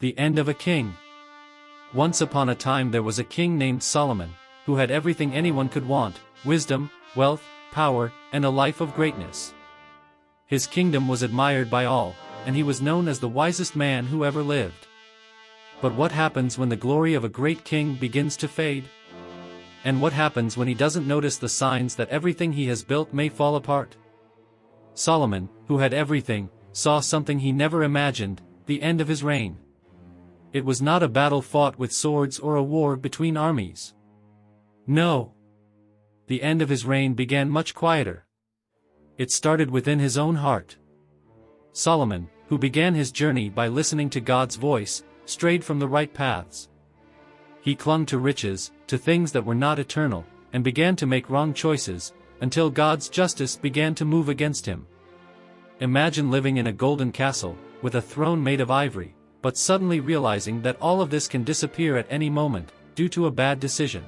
The end of a king. Once upon a time there was a king named Solomon, who had everything anyone could want: wisdom, wealth, power, and a life of greatness. His kingdom was admired by all, and he was known as the wisest man who ever lived. But what happens when the glory of a great king begins to fade? And what happens when he doesn't notice the signs that everything he has built may fall apart? Solomon, who had everything, saw something he never imagined: the end of his reign. It was not a battle fought with swords or a war between armies. No. The end of his reign began much quieter. It started within his own heart. Solomon, who began his journey by listening to God's voice, strayed from the right paths. He clung to riches, to things that were not eternal, and began to make wrong choices, until God's justice began to move against him. Imagine living in a golden castle, with a throne made of ivory, but suddenly realizing that all of this can disappear at any moment, due to a bad decision.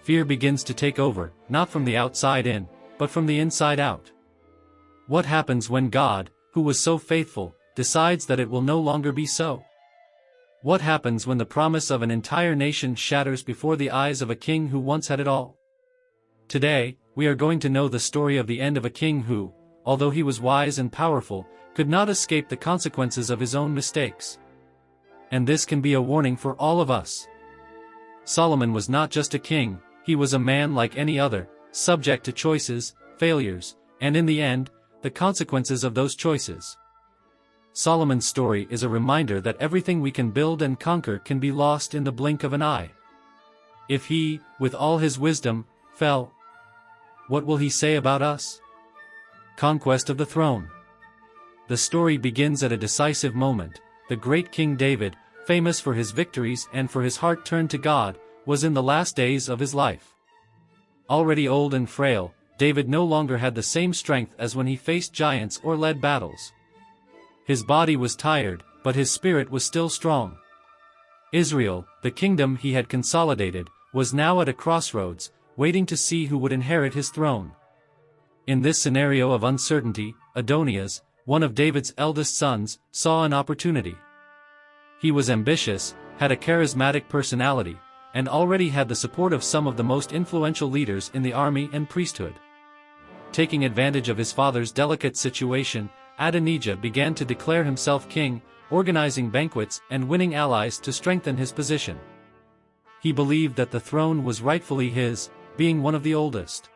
Fear begins to take over, not from the outside in, but from the inside out. What happens when God, who was so faithful, decides that it will no longer be so? What happens when the promise of an entire nation shatters before the eyes of a king who once had it all? Today, we are going to know the story of the end of a king who, although he was wise and powerful, could not escape the consequences of his own mistakes. And this can be a warning for all of us. Solomon was not just a king, he was a man like any other, subject to choices, failures, and in the end, the consequences of those choices. Solomon's story is a reminder that everything we can build and conquer can be lost in the blink of an eye. If he, with all his wisdom, fell, what will he say about us? Conquest of the throne. The story begins at a decisive moment. The great King David, famous for his victories and for his heart turned to God, was in the last days of his life. Already old and frail, David no longer had the same strength as when he faced giants or led battles. His body was tired, but his spirit was still strong. Israel, the kingdom he had consolidated, was now at a crossroads, waiting to see who would inherit his throne. In this scenario of uncertainty, Adonias, one of David's eldest sons, saw an opportunity. He was ambitious, had a charismatic personality, and already had the support of some of the most influential leaders in the army and priesthood. Taking advantage of his father's delicate situation, Adonijah began to declare himself king, organizing banquets and winning allies to strengthen his position. He believed that the throne was rightfully his, being one of the oldest.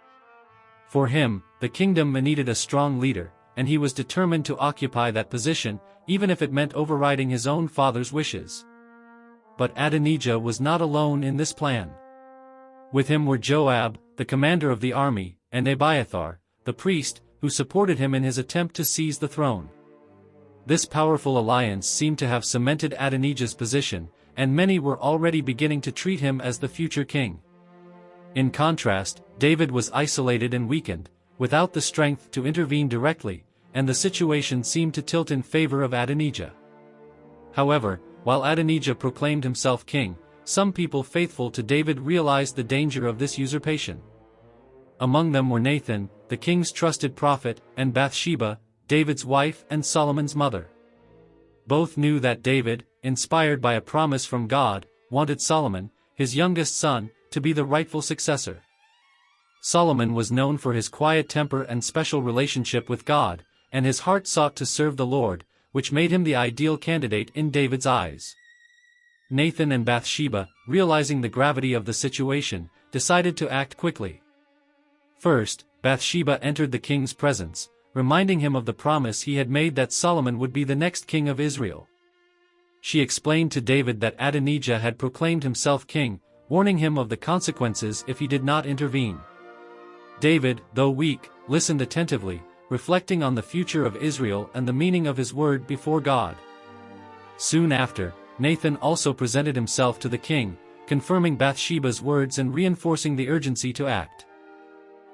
For him, the kingdom needed a strong leader, and he was determined to occupy that position, even if it meant overriding his own father's wishes. But Adonijah was not alone in this plan. With him were Joab, the commander of the army, and Abiathar, the priest, who supported him in his attempt to seize the throne. This powerful alliance seemed to have cemented Adonijah's position, and many were already beginning to treat him as the future king. In contrast, David was isolated and weakened, without the strength to intervene directly, and the situation seemed to tilt in favor of Adonijah. However, while Adonijah proclaimed himself king, some people faithful to David realized the danger of this usurpation. Among them were Nathan, the king's trusted prophet, and Bathsheba, David's wife and Solomon's mother. Both knew that David, inspired by a promise from God, wanted Solomon, his youngest son, to be the rightful successor. Solomon was known for his quiet temper and special relationship with God, and his heart sought to serve the Lord, which made him the ideal candidate in David's eyes. Nathan and Bathsheba, realizing the gravity of the situation, decided to act quickly. First, Bathsheba entered the king's presence, reminding him of the promise he had made that Solomon would be the next king of Israel. She explained to David that Adonijah had proclaimed himself king, warning him of the consequences if he did not intervene. David, though weak, listened attentively, reflecting on the future of Israel and the meaning of his word before God. Soon after, Nathan also presented himself to the king, confirming Bathsheba's words and reinforcing the urgency to act.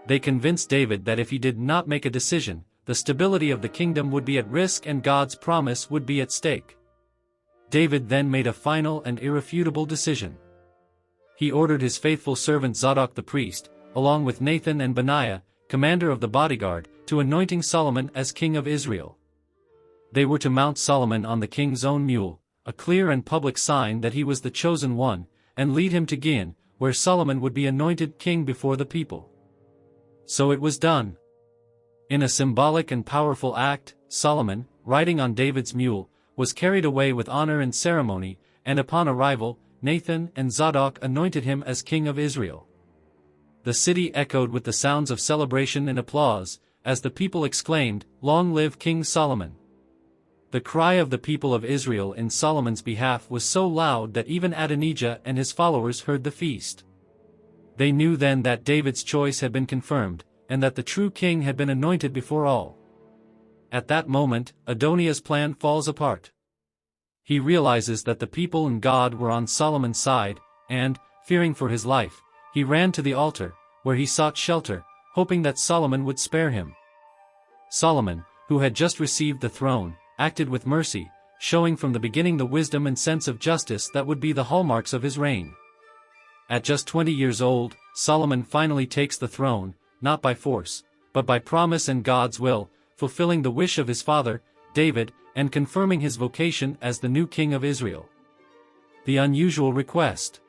They convinced David that if he did not make a decision, the stability of the kingdom would be at risk and God's promise would be at stake. David then made a final and irrefutable decision. He ordered his faithful servant Zadok the priest, along with Nathan and Benaiah, commander of the bodyguard, to anointing Solomon as king of Israel. They were to mount Solomon on the king's own mule, a clear and public sign that he was the chosen one, and lead him to Gihon, where Solomon would be anointed king before the people. So it was done. In a symbolic and powerful act, Solomon, riding on David's mule, was carried away with honor and ceremony, and upon arrival, Nathan and Zadok anointed him as king of Israel. The city echoed with the sounds of celebration and applause, as the people exclaimed, "Long live King Solomon!" The cry of the people of Israel in Solomon's behalf was so loud that even Adonijah and his followers heard the feast. They knew then that David's choice had been confirmed, and that the true king had been anointed before all. At that moment, Adoniah's plan falls apart. He realizes that the people and God were on Solomon's side, and, fearing for his life, he ran to the altar, where he sought shelter, hoping that Solomon would spare him. Solomon, who had just received the throne, acted with mercy, showing from the beginning the wisdom and sense of justice that would be the hallmarks of his reign. At just 20 years old, Solomon finally takes the throne, not by force, but by promise and God's will, fulfilling the wish of his father, David, and confirming his vocation as the new king of Israel. The unusual request.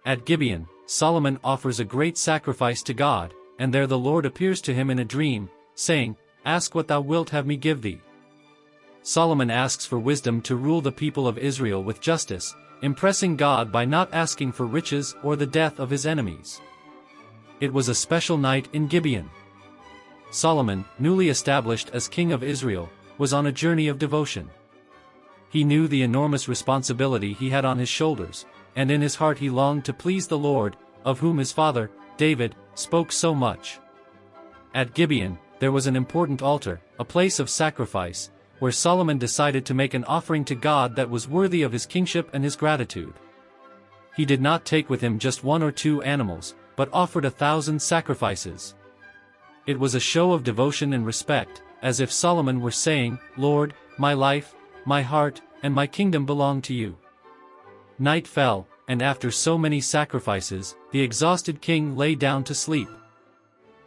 At Gibeon, Solomon offers a great sacrifice to God, and there the Lord appears to him in a dream, saying, "Ask what thou wilt have me give thee." Solomon asks for wisdom to rule the people of Israel with justice, impressing God by not asking for riches or the death of his enemies. It was a special night in Gibeon. Solomon, newly established as king of Israel, was on a journey of devotion. He knew the enormous responsibility he had on his shoulders, and in his heart he longed to please the Lord, of whom his father, David, spoke so much. At Gibeon, there was an important altar, a place of sacrifice, where Solomon decided to make an offering to God that was worthy of his kingship and his gratitude. He did not take with him just 1 or 2 animals, but offered 1,000 sacrifices. It was a show of devotion and respect, as if Solomon were saying, "Lord, my life, my heart, and my kingdom belong to you." Night fell, and after so many sacrifices, the exhausted king lay down to sleep.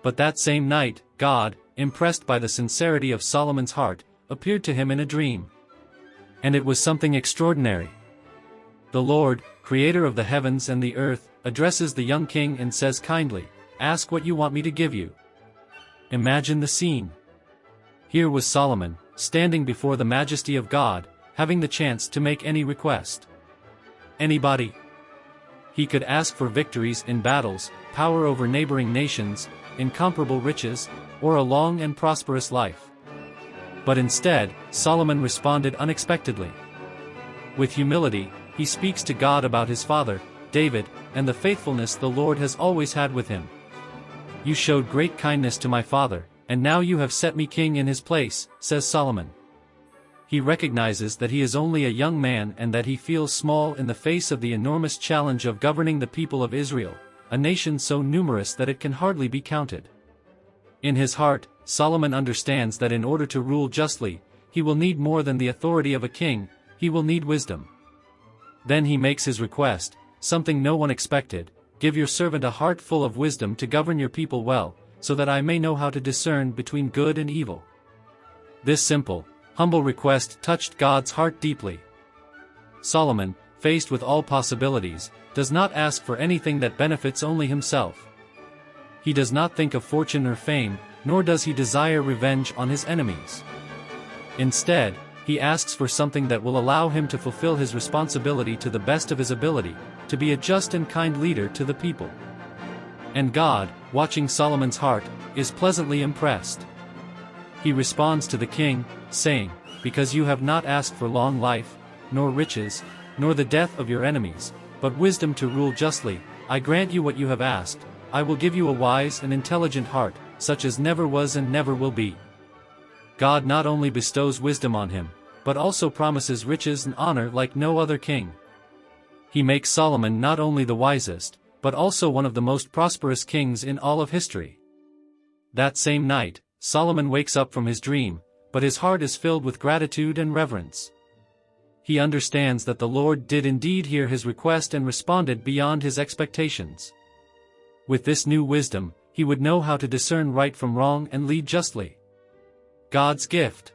But that same night, God, impressed by the sincerity of Solomon's heart, appeared to him in a dream. And it was something extraordinary. The Lord, creator of the heavens and the earth, addresses the young king and says kindly, "Ask what you want me to give you." Imagine the scene. Here was Solomon, standing before the majesty of God, having the chance to make any request. Anybody. He could ask for victories in battles, power over neighboring nations, incomparable riches, or a long and prosperous life. But instead, Solomon responded unexpectedly. With humility, he speaks to God about his father, David, and the faithfulness the Lord has always had with him. "You showed great kindness to my father, and now you have set me king in his place," says Solomon. He recognizes that he is only a young man and that he feels small in the face of the enormous challenge of governing the people of Israel, a nation so numerous that it can hardly be counted. In his heart, Solomon understands that in order to rule justly, he will need more than the authority of a king, he will need wisdom. Then he makes his request, something no one expected: "Give your servant a heart full of wisdom to govern your people well, so that I may know how to discern between good and evil." This simple, humble request touched God's heart deeply. Solomon, faced with all possibilities, does not ask for anything that benefits only himself. He does not think of fortune or fame, nor does he desire revenge on his enemies. Instead, he asks for something that will allow him to fulfill his responsibility to the best of his ability, to be a just and kind leader to the people. And God, watching Solomon's heart, is pleasantly impressed. He responds to the king, saying, "Because you have not asked for long life, nor riches, nor the death of your enemies, but wisdom to rule justly, I grant you what you have asked. I will give you a wise and intelligent heart, such as never was and never will be." God not only bestows wisdom on him, but also promises riches and honor like no other king. He makes Solomon not only the wisest, but also one of the most prosperous kings in all of history. That same night, Solomon wakes up from his dream, but his heart is filled with gratitude and reverence. He understands that the Lord did indeed hear his request and responded beyond his expectations. With this new wisdom, he would know how to discern right from wrong and lead justly. God's gift.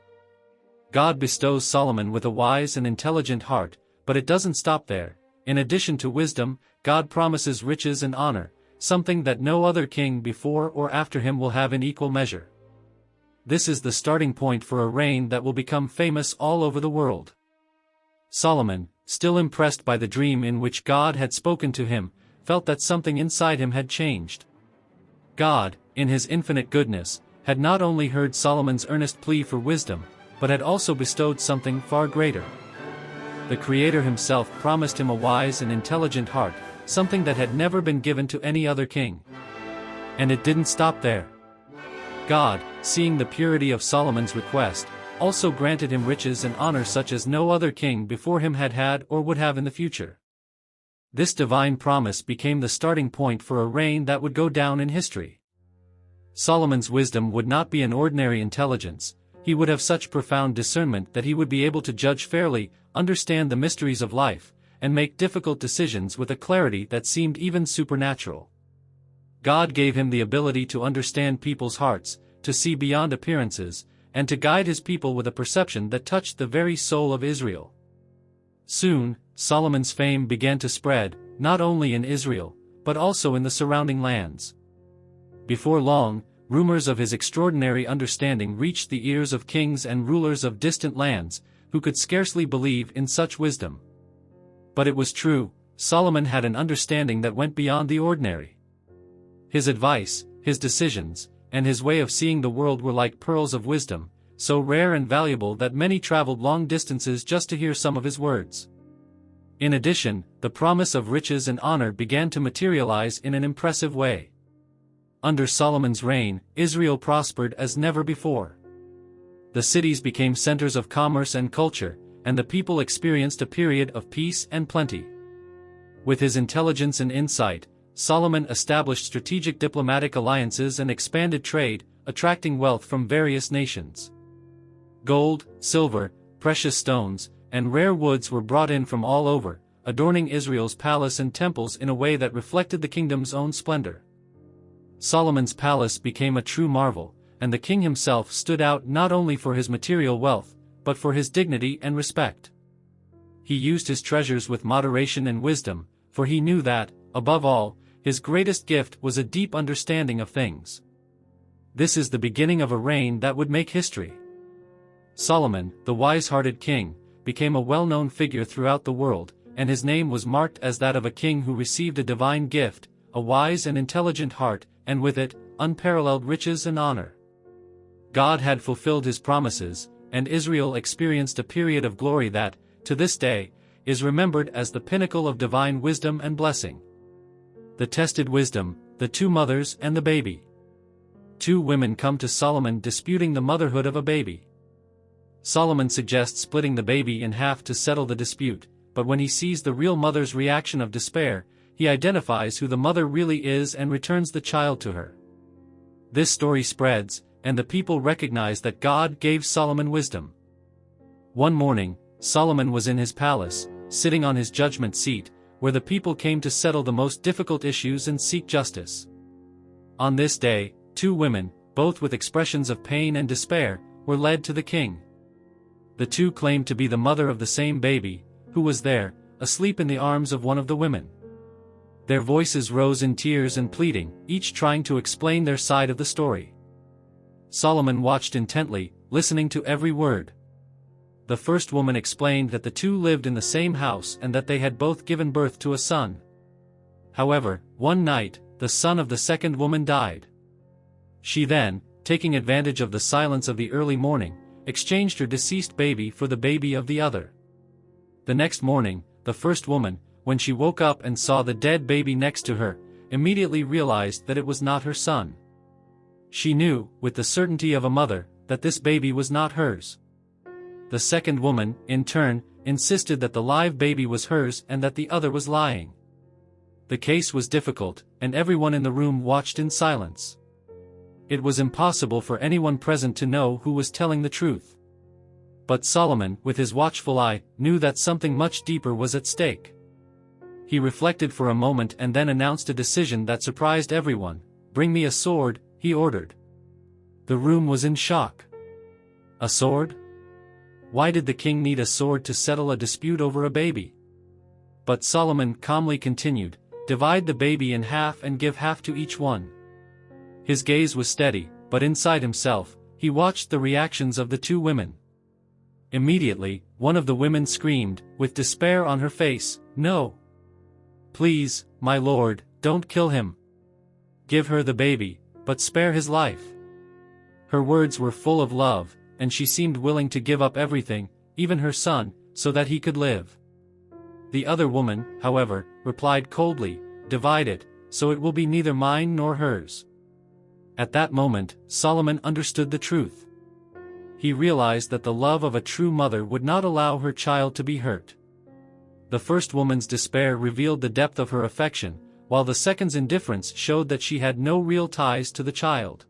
God bestows Solomon with a wise and intelligent heart, but it doesn't stop there. In addition to wisdom, God promises riches and honor, something that no other king before or after him will have in equal measure. This is the starting point for a reign that will become famous all over the world. Solomon, still impressed by the dream in which God had spoken to him, felt that something inside him had changed. God, in his infinite goodness, had not only heard Solomon's earnest plea for wisdom, but had also bestowed something far greater. The Creator himself promised him a wise and intelligent heart, something that had never been given to any other king. And it didn't stop there. God, seeing the purity of Solomon's request, also granted him riches and honor such as no other king before him had had or would have in the future. This divine promise became the starting point for a reign that would go down in history. Solomon's wisdom would not be an ordinary intelligence. He would have such profound discernment that he would be able to judge fairly, understand the mysteries of life, and make difficult decisions with a clarity that seemed even supernatural. God gave him the ability to understand people's hearts, to see beyond appearances, and to guide his people with a perception that touched the very soul of Israel. Soon, Solomon's fame began to spread, not only in Israel, but also in the surrounding lands. Before long, rumors of his extraordinary understanding reached the ears of kings and rulers of distant lands, who could scarcely believe in such wisdom. But it was true, Solomon had an understanding that went beyond the ordinary. His advice, his decisions, and his way of seeing the world were like pearls of wisdom, so rare and valuable that many traveled long distances just to hear some of his words. In addition, the promise of riches and honor began to materialize in an impressive way. Under Solomon's reign, Israel prospered as never before. The cities became centers of commerce and culture, and the people experienced a period of peace and plenty. With his intelligence and insight, Solomon established strategic diplomatic alliances and expanded trade, attracting wealth from various nations. Gold, silver, precious stones, and rare woods were brought in from all over, adorning Israel's palace and temples in a way that reflected the kingdom's own splendor. Solomon's palace became a true marvel, and the king himself stood out not only for his material wealth, but for his dignity and respect. He used his treasures with moderation and wisdom, for he knew that, above all, his greatest gift was a deep understanding of things. This is the beginning of a reign that would make history. Solomon, the wise-hearted king, became a well-known figure throughout the world, and his name was marked as that of a king who received a divine gift, a wise and intelligent heart, and with it, unparalleled riches and honor. God had fulfilled his promises, and Israel experienced a period of glory that, to this day, is remembered as the pinnacle of divine wisdom and blessing. The tested wisdom, the two mothers and the baby. Two women come to Solomon disputing the motherhood of a baby. Solomon suggests splitting the baby in half to settle the dispute, but when he sees the real mother's reaction of despair, he identifies who the mother really is and returns the child to her. This story spreads, and the people recognize that God gave Solomon wisdom. One morning, Solomon was in his palace, sitting on his judgment seat, where the people came to settle the most difficult issues and seek justice. On this day, two women, both with expressions of pain and despair, were led to the king. The two claimed to be the mother of the same baby, who was there, asleep in the arms of one of the women. Their voices rose in tears and pleading, each trying to explain their side of the story. Solomon watched intently, listening to every word. The first woman explained that the two lived in the same house and that they had both given birth to a son. However, one night, the son of the second woman died. She then, taking advantage of the silence of the early morning, exchanged her deceased baby for the baby of the other. The next morning, the first woman, when she woke up and saw the dead baby next to her, immediately realized that it was not her son. She knew, with the certainty of a mother, that this baby was not hers. The second woman, in turn, insisted that the live baby was hers and that the other was lying. The case was difficult, and everyone in the room watched in silence. It was impossible for anyone present to know who was telling the truth. But Solomon, with his watchful eye, knew that something much deeper was at stake. He reflected for a moment and then announced a decision that surprised everyone. "Bring me a sword," he ordered. The room was in shock. A sword? Why did the king need a sword to settle a dispute over a baby? But Solomon calmly continued, "Divide the baby in half and give half to each one." His gaze was steady, but inside himself, he watched the reactions of the two women. Immediately, one of the women screamed, with despair on her face, "No! Please, my lord, don't kill him. Give her the baby, but spare his life." Her words were full of love, and she seemed willing to give up everything, even her son, so that he could live. The other woman, however, replied coldly, "Divide it, so it will be neither mine nor hers." At that moment, Solomon understood the truth. He realized that the love of a true mother would not allow her child to be hurt. The first woman's despair revealed the depth of her affection, while the second's indifference showed that she had no real ties to the child.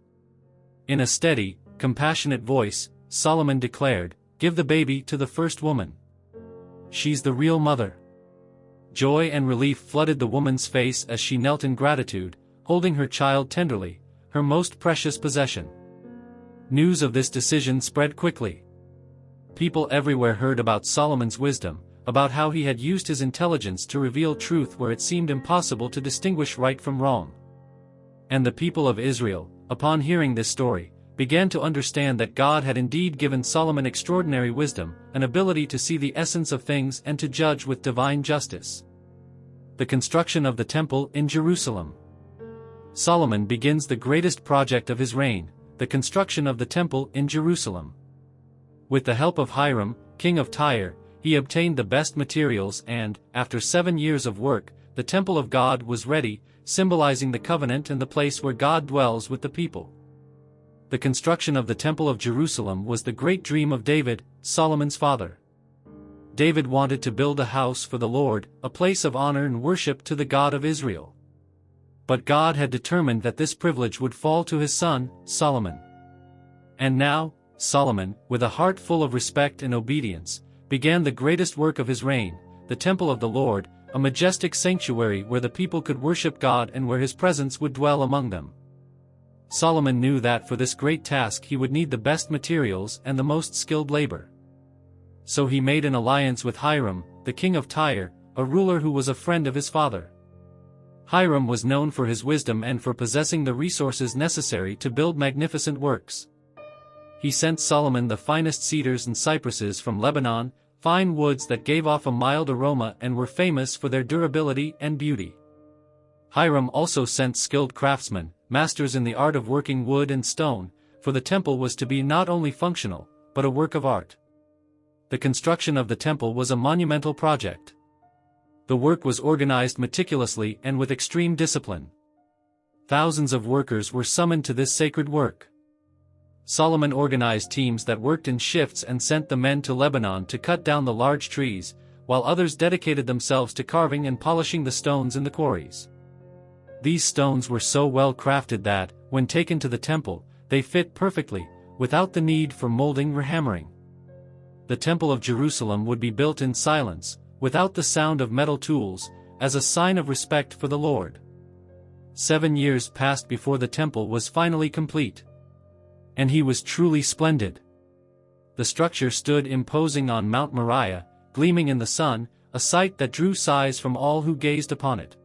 In a steady, compassionate voice, Solomon declared, "Give the baby to the first woman. She's the real mother." Joy and relief flooded the woman's face as she knelt in gratitude, holding her child tenderly, her most precious possession. News of this decision spread quickly. People everywhere heard about Solomon's wisdom, about how he had used his intelligence to reveal truth where it seemed impossible to distinguish right from wrong. And the people of Israel, upon hearing this story, began to understand that God had indeed given Solomon extraordinary wisdom, an ability to see the essence of things and to judge with divine justice. The construction of the Temple in Jerusalem. Solomon begins the greatest project of his reign, the construction of the Temple in Jerusalem. With the help of Hiram, king of Tyre, he obtained the best materials and, after 7 years of work, the Temple of God was ready, symbolizing the covenant and the place where God dwells with the people. The construction of the Temple of Jerusalem was the great dream of David, Solomon's father. David wanted to build a house for the Lord, a place of honor and worship to the God of Israel. But God had determined that this privilege would fall to his son, Solomon. And now, Solomon, with a heart full of respect and obedience, began the greatest work of his reign, the Temple of the Lord, a majestic sanctuary where the people could worship God and where his presence would dwell among them. Solomon knew that for this great task he would need the best materials and the most skilled labor. So he made an alliance with Hiram, the king of Tyre, a ruler who was a friend of his father. Hiram was known for his wisdom and for possessing the resources necessary to build magnificent works. He sent Solomon the finest cedars and cypresses from Lebanon, fine woods that gave off a mild aroma and were famous for their durability and beauty. Hiram also sent skilled craftsmen, masters in the art of working wood and stone, for the temple was to be not only functional, but a work of art. The construction of the temple was a monumental project. The work was organized meticulously and with extreme discipline. Thousands of workers were summoned to this sacred work. Solomon organized teams that worked in shifts and sent the men to Lebanon to cut down the large trees, while others dedicated themselves to carving and polishing the stones in the quarries. These stones were so well crafted that, when taken to the temple, they fit perfectly, without the need for molding or hammering. The Temple of Jerusalem would be built in silence, without the sound of metal tools, as a sign of respect for the Lord. 7 years passed before the temple was finally complete. And he was truly splendid. The structure stood imposing on Mount Moriah, gleaming in the sun, a sight that drew sighs from all who gazed upon it.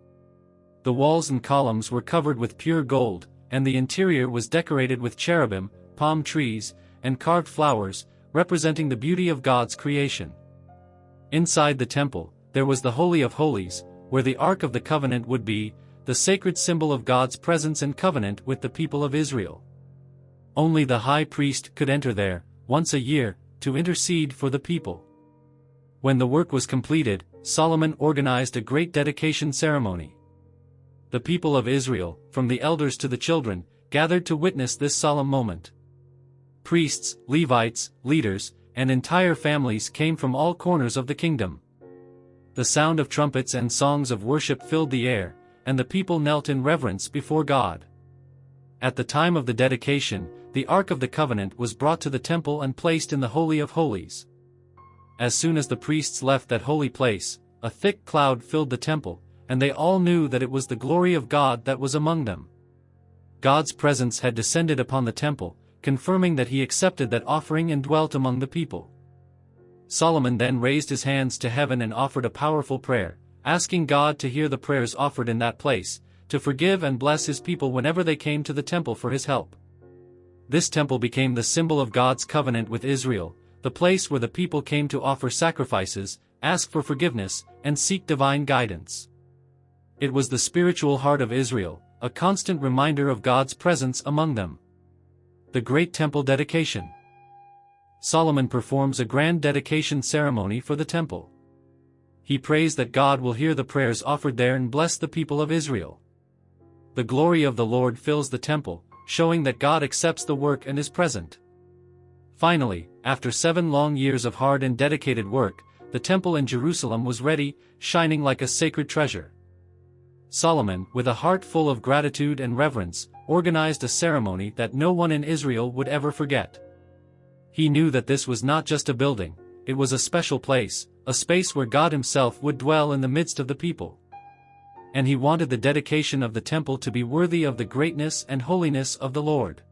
The walls and columns were covered with pure gold, and the interior was decorated with cherubim, palm trees, and carved flowers, representing the beauty of God's creation. Inside the temple, there was the Holy of Holies, where the Ark of the Covenant would be, the sacred symbol of God's presence and covenant with the people of Israel. Only the high priest could enter there, once a year, to intercede for the people. When the work was completed, Solomon organized a great dedication ceremony. The people of Israel, from the elders to the children, gathered to witness this solemn moment. Priests, Levites, leaders, and entire families came from all corners of the kingdom. The sound of trumpets and songs of worship filled the air, and the people knelt in reverence before God. At the time of the dedication, the Ark of the Covenant was brought to the temple and placed in the Holy of Holies. As soon as the priests left that holy place, a thick cloud filled the temple, and they all knew that it was the glory of God that was among them. God's presence had descended upon the temple, confirming that he accepted that offering and dwelt among the people. Solomon then raised his hands to heaven and offered a powerful prayer, asking God to hear the prayers offered in that place, to forgive and bless his people whenever they came to the temple for his help. This temple became the symbol of God's covenant with Israel, the place where the people came to offer sacrifices, ask for forgiveness, and seek divine guidance. It was the spiritual heart of Israel, a constant reminder of God's presence among them. The Great Temple Dedication. Solomon performs a grand dedication ceremony for the temple. He prays that God will hear the prayers offered there and bless the people of Israel. The glory of the Lord fills the temple, showing that God accepts the work and is present. Finally, after 7 long years of hard and dedicated work, the temple in Jerusalem was ready, shining like a sacred treasure. Solomon, with a heart full of gratitude and reverence, organized a ceremony that no one in Israel would ever forget. He knew that this was not just a building, it was a special place, a space where God himself would dwell in the midst of the people. And he wanted the dedication of the temple to be worthy of the greatness and holiness of the Lord.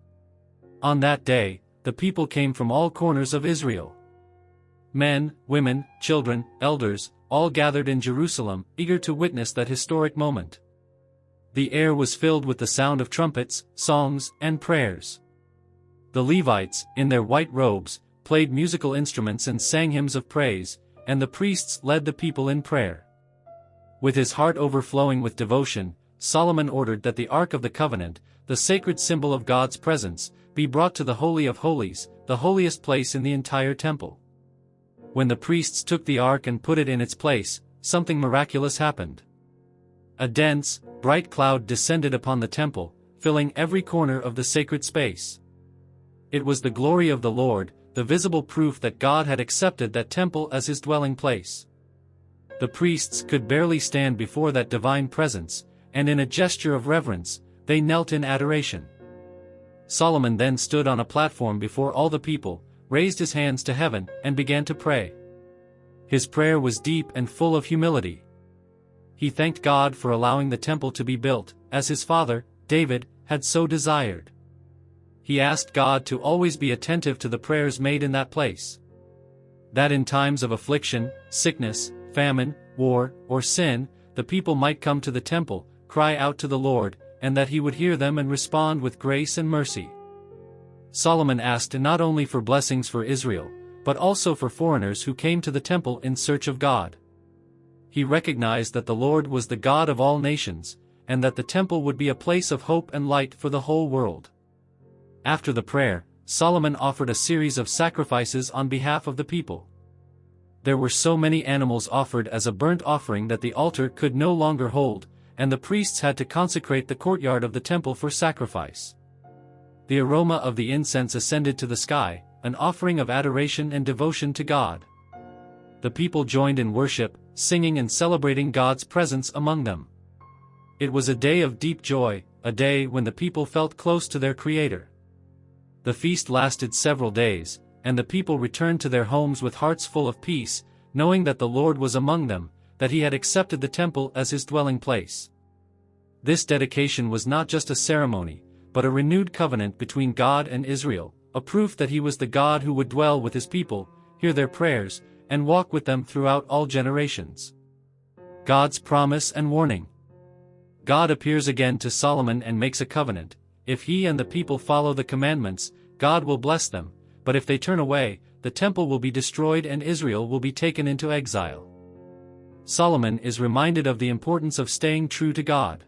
On that day, the people came from all corners of Israel. Men, women, children, elders, all gathered in Jerusalem, eager to witness that historic moment. The air was filled with the sound of trumpets, songs, and prayers. The Levites, in their white robes, played musical instruments and sang hymns of praise, and the priests led the people in prayer. With his heart overflowing with devotion, Solomon ordered that the Ark of the Covenant, the sacred symbol of God's presence, be brought to the Holy of Holies, the holiest place in the entire temple. When the priests took the ark and put it in its place, something miraculous happened. A dense, bright cloud descended upon the temple, filling every corner of the sacred space. It was the glory of the Lord, the visible proof that God had accepted that temple as his dwelling place. The priests could barely stand before that divine presence, and in a gesture of reverence, they knelt in adoration. Solomon then stood on a platform before all the people, raised his hands to heaven, and began to pray. His prayer was deep and full of humility. He thanked God for allowing the temple to be built, as his father, David, had so desired. He asked God to always be attentive to the prayers made in that place. That in times of affliction, sickness, famine, war, or sin, the people might come to the temple, cry out to the Lord, and that he would hear them and respond with grace and mercy. Solomon asked not only for blessings for Israel, but also for foreigners who came to the temple in search of God. He recognized that the Lord was the God of all nations, and that the temple would be a place of hope and light for the whole world. After the prayer, Solomon offered a series of sacrifices on behalf of the people. There were so many animals offered as a burnt offering that the altar could no longer hold, and the priests had to consecrate the courtyard of the temple for sacrifice. The aroma of the incense ascended to the sky, an offering of adoration and devotion to God. The people joined in worship, singing and celebrating God's presence among them. It was a day of deep joy, a day when the people felt close to their Creator. The feast lasted several days, and the people returned to their homes with hearts full of peace, knowing that the Lord was among them, that he had accepted the temple as his dwelling place. This dedication was not just a ceremony, but a renewed covenant between God and Israel, a proof that he was the God who would dwell with his people, hear their prayers, and walk with them throughout all generations. God's promise and warning. God appears again to Solomon and makes a covenant. If he and the people follow the commandments, God will bless them, but if they turn away, the temple will be destroyed and Israel will be taken into exile. Solomon is reminded of the importance of staying true to God.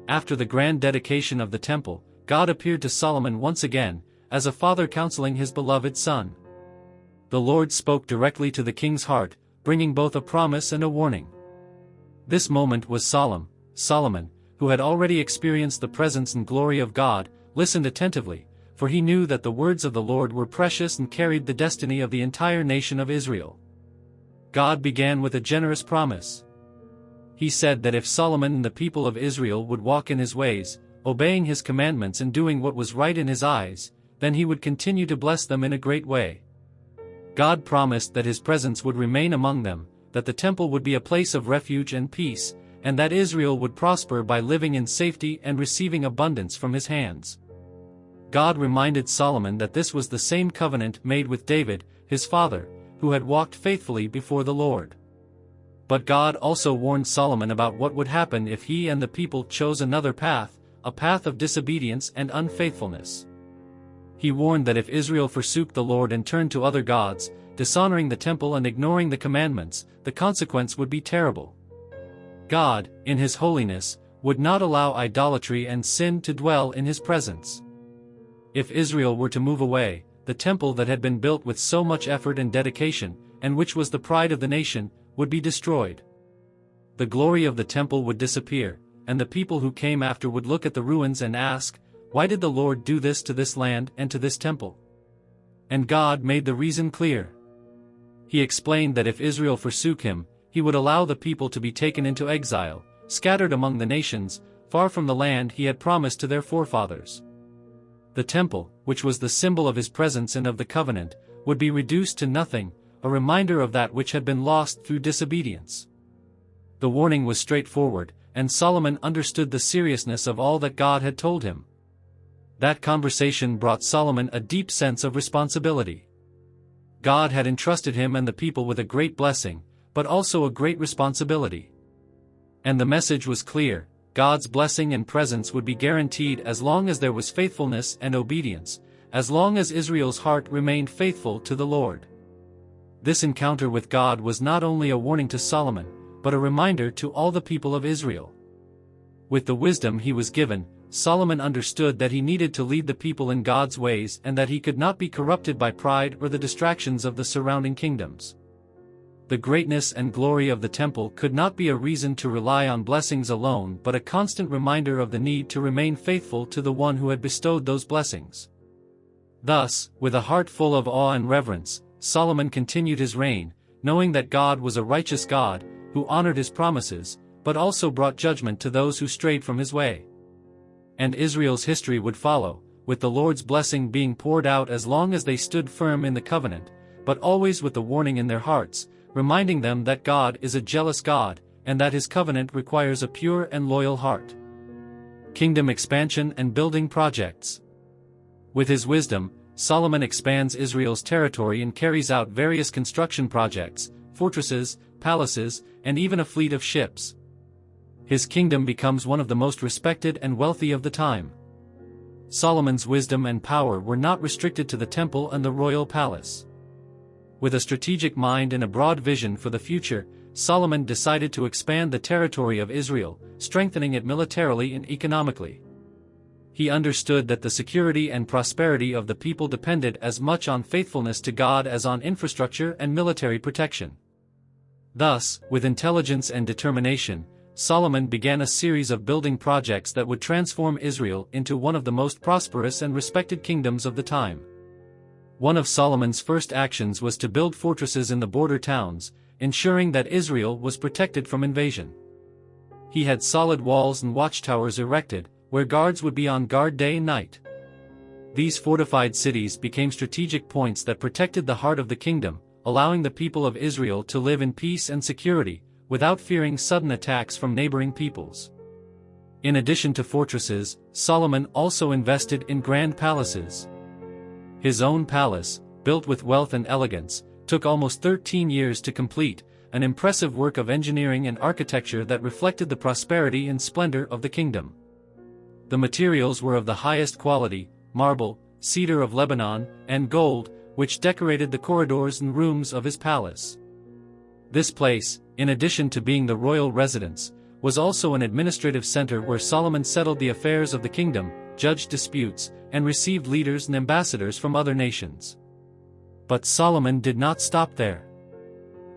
After the grand dedication of the temple, God appeared to Solomon once again, as a father counseling his beloved son. The Lord spoke directly to the king's heart, bringing both a promise and a warning. This moment was solemn. Solomon, who had already experienced the presence and glory of God, listened attentively, for he knew that the words of the Lord were precious and carried the destiny of the entire nation of Israel. God began with a generous promise. He said that if Solomon and the people of Israel would walk in his ways, obeying his commandments and doing what was right in his eyes, then he would continue to bless them in a great way. God promised that his presence would remain among them, that the temple would be a place of refuge and peace, and that Israel would prosper by living in safety and receiving abundance from his hands. God reminded Solomon that this was the same covenant made with David, his father, who had walked faithfully before the Lord. But God also warned Solomon about what would happen if he and the people chose another path, a path of disobedience and unfaithfulness. He warned that if Israel forsook the Lord and turned to other gods, dishonoring the temple and ignoring the commandments, the consequence would be terrible. God, in His holiness, would not allow idolatry and sin to dwell in His presence. If Israel were to move away, the temple that had been built with so much effort and dedication, and which was the pride of the nation, would be destroyed. The glory of the temple would disappear, and the people who came after would look at the ruins and ask, "Why did the Lord do this to this land and to this temple?" And God made the reason clear. He explained that if Israel forsook Him, He would allow the people to be taken into exile, scattered among the nations, far from the land He had promised to their forefathers. The temple, which was the symbol of His presence and of the covenant, would be reduced to nothing, a reminder of that which had been lost through disobedience. The warning was straightforward, and Solomon understood the seriousness of all that God had told him. That conversation brought Solomon a deep sense of responsibility. God had entrusted him and the people with a great blessing, but also a great responsibility. And the message was clear: God's blessing and presence would be guaranteed as long as there was faithfulness and obedience, as long as Israel's heart remained faithful to the Lord. This encounter with God was not only a warning to Solomon, but a reminder to all the people of Israel. With the wisdom he was given, Solomon understood that he needed to lead the people in God's ways and that he could not be corrupted by pride or the distractions of the surrounding kingdoms. The greatness and glory of the temple could not be a reason to rely on blessings alone, but a constant reminder of the need to remain faithful to the one who had bestowed those blessings. Thus, with a heart full of awe and reverence, Solomon continued his reign, knowing that God was a righteous God, who honored His promises, but also brought judgment to those who strayed from His way. And Israel's history would follow, with the Lord's blessing being poured out as long as they stood firm in the covenant, but always with the warning in their hearts, reminding them that God is a jealous God, and that His covenant requires a pure and loyal heart. Kingdom expansion and building projects. With his wisdom, Solomon expands Israel's territory and carries out various construction projects, fortresses, palaces, and even a fleet of ships. His kingdom becomes one of the most respected and wealthy of the time. Solomon's wisdom and power were not restricted to the temple and the royal palace. With a strategic mind and a broad vision for the future, Solomon decided to expand the territory of Israel, strengthening it militarily and economically. He understood that the security and prosperity of the people depended as much on faithfulness to God as on infrastructure and military protection. Thus, with intelligence and determination, Solomon began a series of building projects that would transform Israel into one of the most prosperous and respected kingdoms of the time. One of Solomon's first actions was to build fortresses in the border towns, ensuring that Israel was protected from invasion. He had solid walls and watchtowers erected, where guards would be on guard day and night. These fortified cities became strategic points that protected the heart of the kingdom, allowing the people of Israel to live in peace and security, without fearing sudden attacks from neighboring peoples. In addition to fortresses, Solomon also invested in grand palaces. His own palace, built with wealth and elegance, took almost 13 years to complete, an impressive work of engineering and architecture that reflected the prosperity and splendor of the kingdom. The materials were of the highest quality: marble, cedar of Lebanon, and gold, which decorated the corridors and rooms of his palace. This place, in addition to being the royal residence, was also an administrative center where Solomon settled the affairs of the kingdom, judged disputes, and received leaders and ambassadors from other nations. But Solomon did not stop there.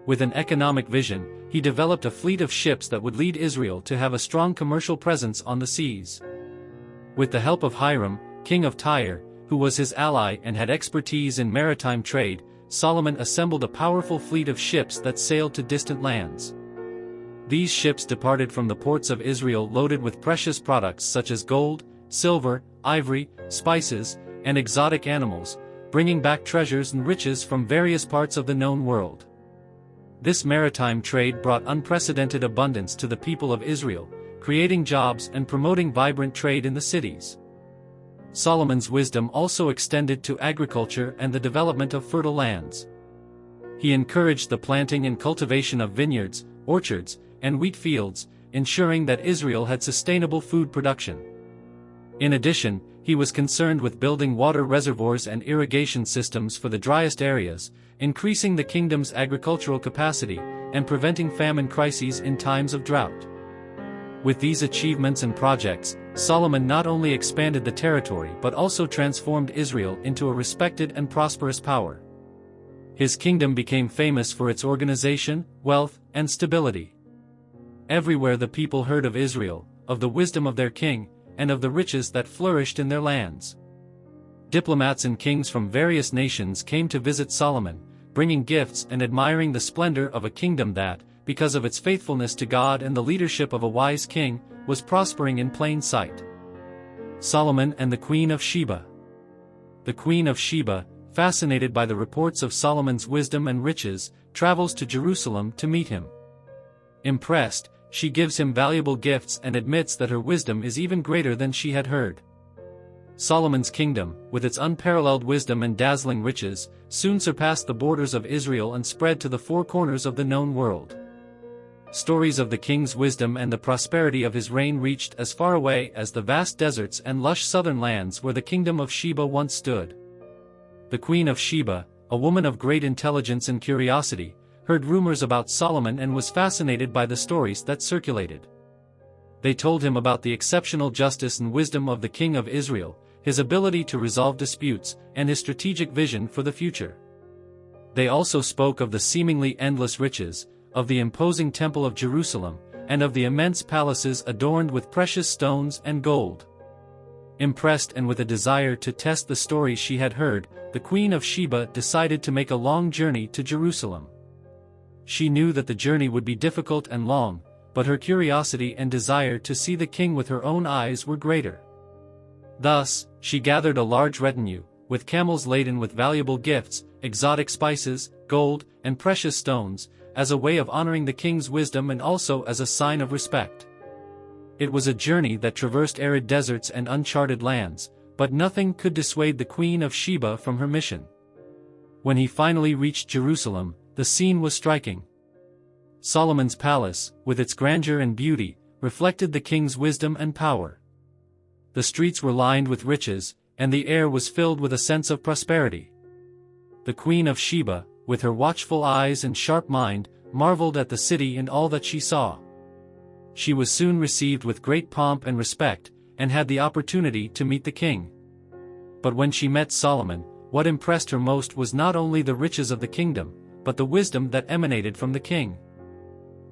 With an economic vision, he developed a fleet of ships that would lead Israel to have a strong commercial presence on the seas. With the help of Hiram, king of Tyre, who was his ally and had expertise in maritime trade, Solomon assembled a powerful fleet of ships that sailed to distant lands. These ships departed from the ports of Israel loaded with precious products such as gold, silver, ivory, spices, and exotic animals, bringing back treasures and riches from various parts of the known world. This maritime trade brought unprecedented abundance to the people of Israel, creating jobs and promoting vibrant trade in the cities. Solomon's wisdom also extended to agriculture and the development of fertile lands. He encouraged the planting and cultivation of vineyards, orchards, and wheat fields, ensuring that Israel had sustainable food production. In addition, he was concerned with building water reservoirs and irrigation systems for the driest areas, increasing the kingdom's agricultural capacity, and preventing famine crises in times of drought. With these achievements and projects, Solomon not only expanded the territory but also transformed Israel into a respected and prosperous power. His kingdom became famous for its organization, wealth, and stability. Everywhere the people heard of Israel, of the wisdom of their king, and of the riches that flourished in their lands. Diplomats and kings from various nations came to visit Solomon, bringing gifts and admiring the splendor of a kingdom that, because of its faithfulness to God and the leadership of a wise king, was prospering in plain sight. Solomon and the Queen of Sheba. The Queen of Sheba, fascinated by the reports of Solomon's wisdom and riches, travels to Jerusalem to meet him. Impressed, she gives him valuable gifts and admits that her wisdom is even greater than she had heard. Solomon's kingdom, with its unparalleled wisdom and dazzling riches, soon surpassed the borders of Israel and spread to the four corners of the known world. Stories of the king's wisdom and the prosperity of his reign reached as far away as the vast deserts and lush southern lands where the kingdom of Sheba once stood. The Queen of Sheba, a woman of great intelligence and curiosity, heard rumors about Solomon and was fascinated by the stories that circulated. They told him about the exceptional justice and wisdom of the king of Israel, his ability to resolve disputes, and his strategic vision for the future. They also spoke of the seemingly endless riches, of the imposing temple of Jerusalem, and of the immense palaces adorned with precious stones and gold. Impressed and with a desire to test the stories she had heard, the Queen of Sheba decided to make a long journey to Jerusalem. She knew that the journey would be difficult and long, but her curiosity and desire to see the king with her own eyes were greater. Thus, she gathered a large retinue, with camels laden with valuable gifts, exotic spices, gold, and precious stones, as a way of honoring the king's wisdom and also as a sign of respect. It was a journey that traversed arid deserts and uncharted lands, but nothing could dissuade the Queen of Sheba from her mission. When he finally reached Jerusalem, the scene was striking. Solomon's palace, with its grandeur and beauty, reflected the king's wisdom and power. The streets were lined with riches, and the air was filled with a sense of prosperity. The Queen of Sheba, with her watchful eyes and sharp mind, marveled at the city and all that she saw. She was soon received with great pomp and respect, and had the opportunity to meet the king. But when she met Solomon, what impressed her most was not only the riches of the kingdom, but the wisdom that emanated from the king.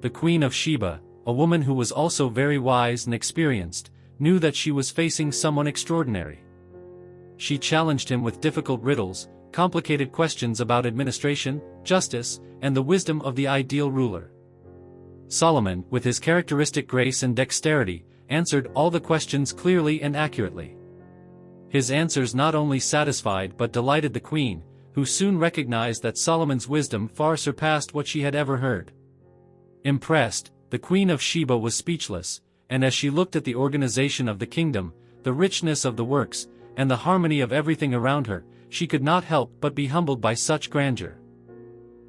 The Queen of Sheba, a woman who was also very wise and experienced, knew that she was facing someone extraordinary. She challenged him with difficult riddles, complicated questions about administration, justice, and the wisdom of the ideal ruler. Solomon, with his characteristic grace and dexterity, answered all the questions clearly and accurately. His answers not only satisfied but delighted the queen, who soon recognized that Solomon's wisdom far surpassed what she had ever heard. Impressed, the Queen of Sheba was speechless, and as she looked at the organization of the kingdom, the richness of the works, and the harmony of everything around her, she could not help but be humbled by such grandeur.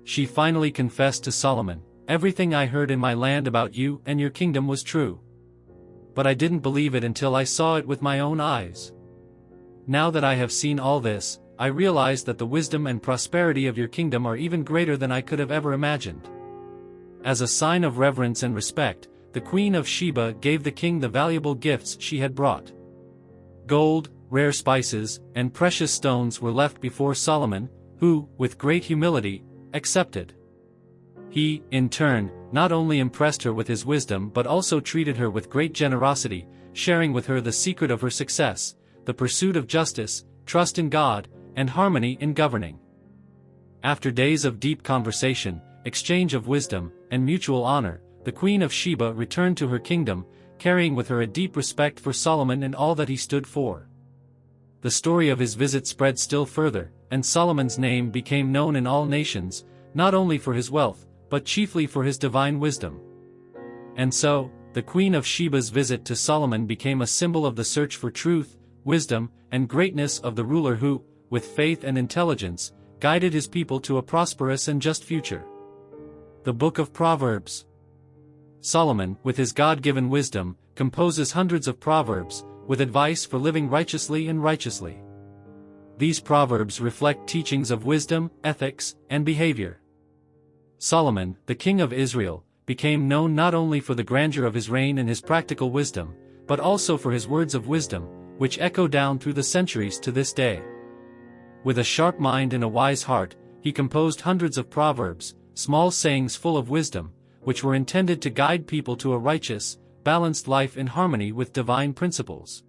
She finally confessed to Solomon, "Everything I heard in my land about you and your kingdom was true. But I didn't believe it until I saw it with my own eyes. Now that I have seen all this, I realize that the wisdom and prosperity of your kingdom are even greater than I could have ever imagined." As a sign of reverence and respect, the Queen of Sheba gave the king the valuable gifts she had brought. Gold, rare spices, and precious stones were left before Solomon, who, with great humility, accepted. He, in turn, not only impressed her with his wisdom but also treated her with great generosity, sharing with her the secret of her success, the pursuit of justice, trust in God, and harmony in governing. After days of deep conversation, exchange of wisdom, and mutual honor, the Queen of Sheba returned to her kingdom, carrying with her a deep respect for Solomon and all that he stood for. The story of his visit spread still further, and Solomon's name became known in all nations, not only for his wealth, but chiefly for his divine wisdom. And so, the Queen of Sheba's visit to Solomon became a symbol of the search for truth, wisdom, and greatness of the ruler who, with faith and intelligence, guided his people to a prosperous and just future. The Book of Proverbs. Solomon, with his God-given wisdom, composes hundreds of proverbs, with advice for living righteously and righteously. These proverbs reflect teachings of wisdom, ethics, and behavior. Solomon, the king of Israel, became known not only for the grandeur of his reign and his practical wisdom, but also for his words of wisdom, which echo down through the centuries to this day. With a sharp mind and a wise heart, he composed hundreds of proverbs, small sayings full of wisdom, which were intended to guide people to a righteous, balanced life in harmony with divine principles.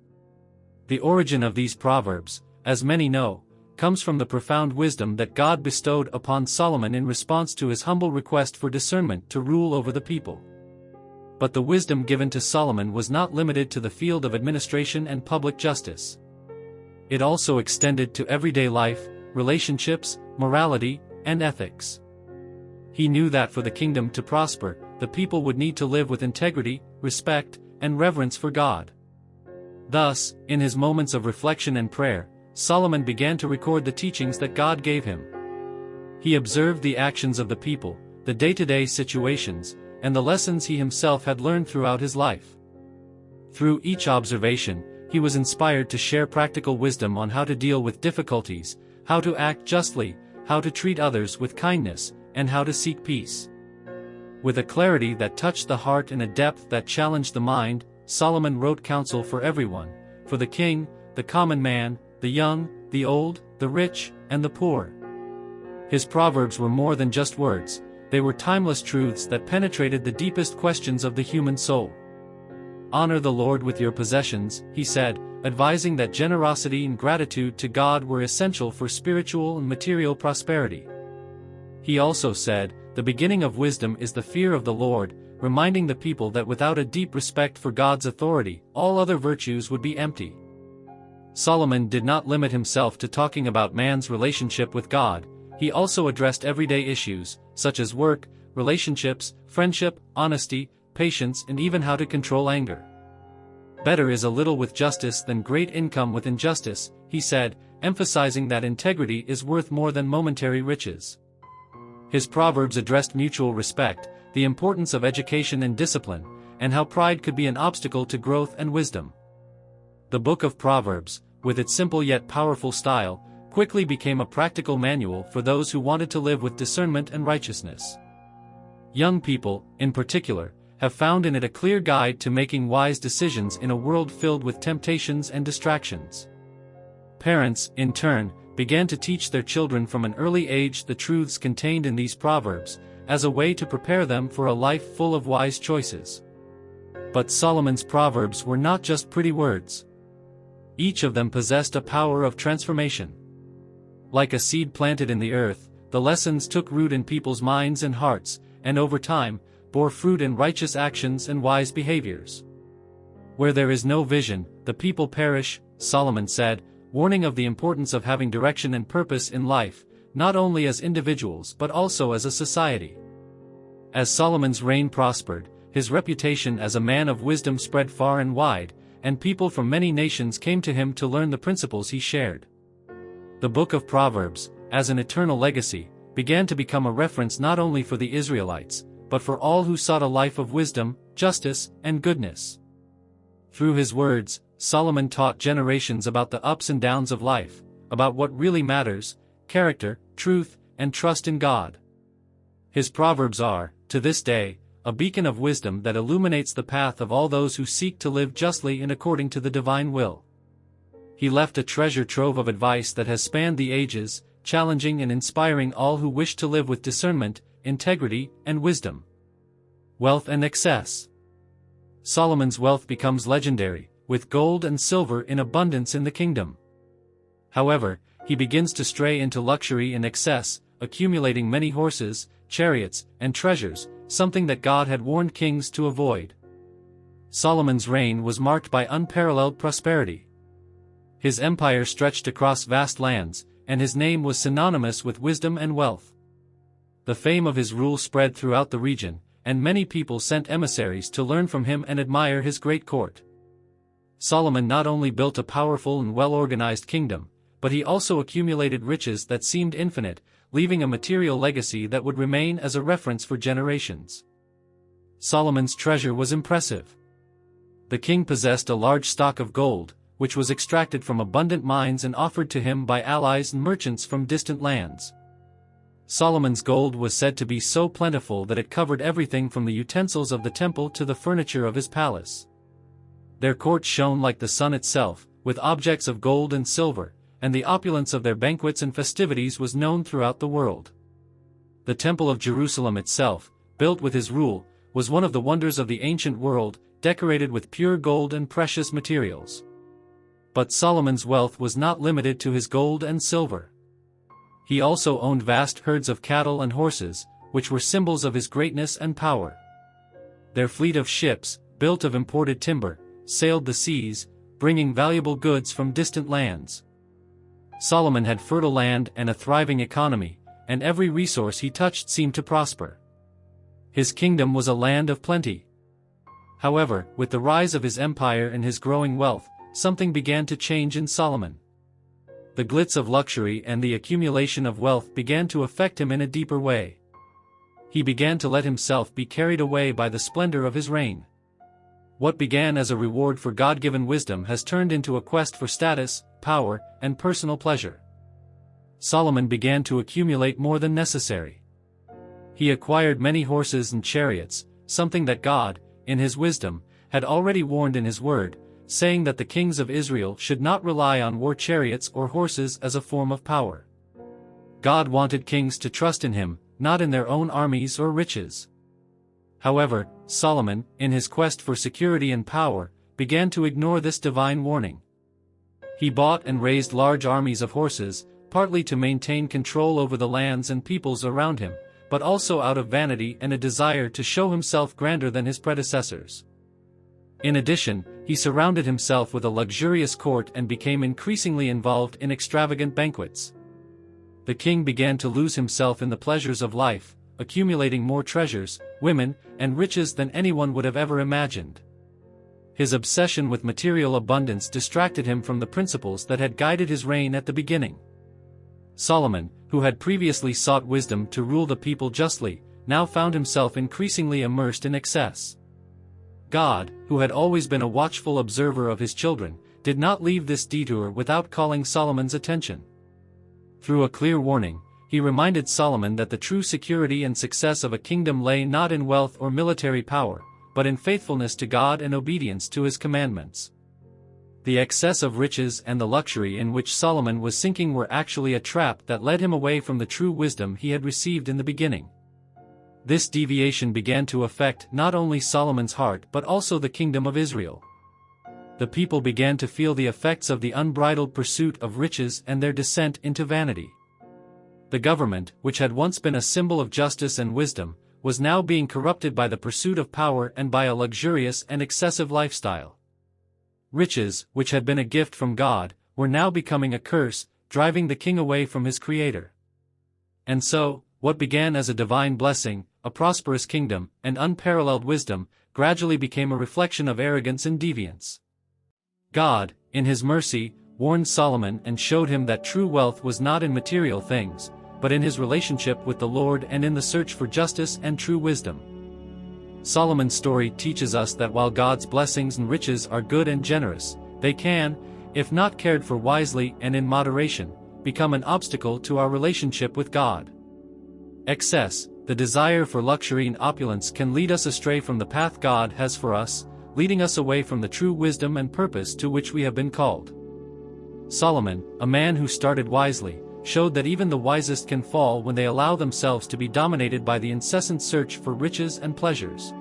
The origin of these proverbs, as many know, comes from the profound wisdom that God bestowed upon Solomon in response to his humble request for discernment to rule over the people. But the wisdom given to Solomon was not limited to the field of administration and public justice. It also extended to everyday life, relationships, morality, and ethics. He knew that for the kingdom to prosper, the people would need to live with integrity, respect, and reverence for God. Thus, in his moments of reflection and prayer, Solomon began to record the teachings that God gave him. He observed the actions of the people, the day-to-day situations, and the lessons he himself had learned throughout his life. Through each observation, he was inspired to share practical wisdom on how to deal with difficulties, how to act justly, how to treat others with kindness, and how to seek peace. With a clarity that touched the heart and a depth that challenged the mind, Solomon wrote counsel for everyone, for the king, the common man, the young, the old, the rich, and the poor. His proverbs were more than just words, they were timeless truths that penetrated the deepest questions of the human soul. Honor the Lord with your possessions, he said, advising that generosity and gratitude to God were essential for spiritual and material prosperity. He also said, the beginning of wisdom is the fear of the Lord, reminding the people that without a deep respect for God's authority, all other virtues would be empty. Solomon did not limit himself to talking about man's relationship with God, he also addressed everyday issues, such as work, relationships, friendship, honesty, patience, and even how to control anger. Better is a little with justice than great income with injustice, he said, emphasizing that integrity is worth more than momentary riches. His proverbs addressed mutual respect, the importance of education and discipline, and how pride could be an obstacle to growth and wisdom. The Book of Proverbs, with its simple yet powerful style, quickly became a practical manual for those who wanted to live with discernment and righteousness. Young people, in particular, have found in it a clear guide to making wise decisions in a world filled with temptations and distractions. Parents, in turn, began to teach their children from an early age the truths contained in these proverbs, as a way to prepare them for a life full of wise choices. But Solomon's proverbs were not just pretty words. Each of them possessed a power of transformation. Like a seed planted in the earth, the lessons took root in people's minds and hearts, and over time, bore fruit in righteous actions and wise behaviors. Where there is no vision, the people perish, Solomon said, warning of the importance of having direction and purpose in life, not only as individuals but also as a society. As Solomon's reign prospered, his reputation as a man of wisdom spread far and wide, and people from many nations came to him to learn the principles he shared. The Book of Proverbs, as an eternal legacy, began to become a reference not only for the Israelites, but for all who sought a life of wisdom, justice, and goodness. Through his words, Solomon taught generations about the ups and downs of life, about what really matters, character, truth, and trust in God. His proverbs are, to this day, a beacon of wisdom that illuminates the path of all those who seek to live justly and according to the divine will. He left a treasure trove of advice that has spanned the ages, challenging and inspiring all who wish to live with discernment, integrity, and wisdom. Wealth and excess. Solomon's wealth becomes legendary, with gold and silver in abundance in the kingdom. However, he begins to stray into luxury and excess, accumulating many horses, chariots, and treasures, something that God had warned kings to avoid. Solomon's reign was marked by unparalleled prosperity. His empire stretched across vast lands, and his name was synonymous with wisdom and wealth. The fame of his rule spread throughout the region, and many people sent emissaries to learn from him and admire his great court. Solomon not only built a powerful and well-organized kingdom, but he also accumulated riches that seemed infinite, leaving a material legacy that would remain as a reference for generations. Solomon's treasure was impressive. The king possessed a large stock of gold, which was extracted from abundant mines and offered to him by allies and merchants from distant lands. Solomon's gold was said to be so plentiful that it covered everything from the utensils of the temple to the furniture of his palace. Their court shone like the sun itself, with objects of gold and silver, and the opulence of their banquets and festivities was known throughout the world. The Temple of Jerusalem itself, built with his rule, was one of the wonders of the ancient world, decorated with pure gold and precious materials. But Solomon's wealth was not limited to his gold and silver. He also owned vast herds of cattle and horses, which were symbols of his greatness and power. Their fleet of ships, built of imported timber, sailed the seas, bringing valuable goods from distant lands. Solomon had fertile land and a thriving economy, and every resource he touched seemed to prosper. His kingdom was a land of plenty. However, with the rise of his empire and his growing wealth, something began to change in Solomon. The glitz of luxury and the accumulation of wealth began to affect him in a deeper way. He began to let himself be carried away by the splendor of his reign. What began as a reward for God-given wisdom has turned into a quest for status, power, and personal pleasure. Solomon began to accumulate more than necessary. He acquired many horses and chariots, something that God, in his wisdom, had already warned in his word, saying that the kings of Israel should not rely on war chariots or horses as a form of power. God wanted kings to trust in him, not in their own armies or riches. However, Solomon, in his quest for security and power, began to ignore this divine warning. He bought and raised large armies of horses, partly to maintain control over the lands and peoples around him, but also out of vanity and a desire to show himself grander than his predecessors. In addition, he surrounded himself with a luxurious court and became increasingly involved in extravagant banquets. The king began to lose himself in the pleasures of life, accumulating more treasures, women, and riches than anyone would have ever imagined. His obsession with material abundance distracted him from the principles that had guided his reign at the beginning. Solomon, who had previously sought wisdom to rule the people justly, now found himself increasingly immersed in excess. God, who had always been a watchful observer of his children, did not leave this detour without calling Solomon's attention. Through a clear warning, he reminded Solomon that the true security and success of a kingdom lay not in wealth or military power, but in faithfulness to God and obedience to his commandments. The excess of riches and the luxury in which Solomon was sinking were actually a trap that led him away from the true wisdom he had received in the beginning. This deviation began to affect not only Solomon's heart but also the kingdom of Israel. The people began to feel the effects of the unbridled pursuit of riches and their descent into vanity. The government, which had once been a symbol of justice and wisdom, was now being corrupted by the pursuit of power and by a luxurious and excessive lifestyle. Riches, which had been a gift from God, were now becoming a curse, driving the king away from his Creator. And so, what began as a divine blessing, a prosperous kingdom, and unparalleled wisdom, gradually became a reflection of arrogance and deviance. God, in his mercy, warned Solomon and showed him that true wealth was not in material things, but in his relationship with the Lord and in the search for justice and true wisdom. Solomon's story teaches us that while God's blessings and riches are good and generous, they can, if not cared for wisely and in moderation, become an obstacle to our relationship with God. Excess, the desire for luxury and opulence, can lead us astray from the path God has for us, leading us away from the true wisdom and purpose to which we have been called. Solomon, a man who started wisely, showed that even the wisest can fall when they allow themselves to be dominated by the incessant search for riches and pleasures.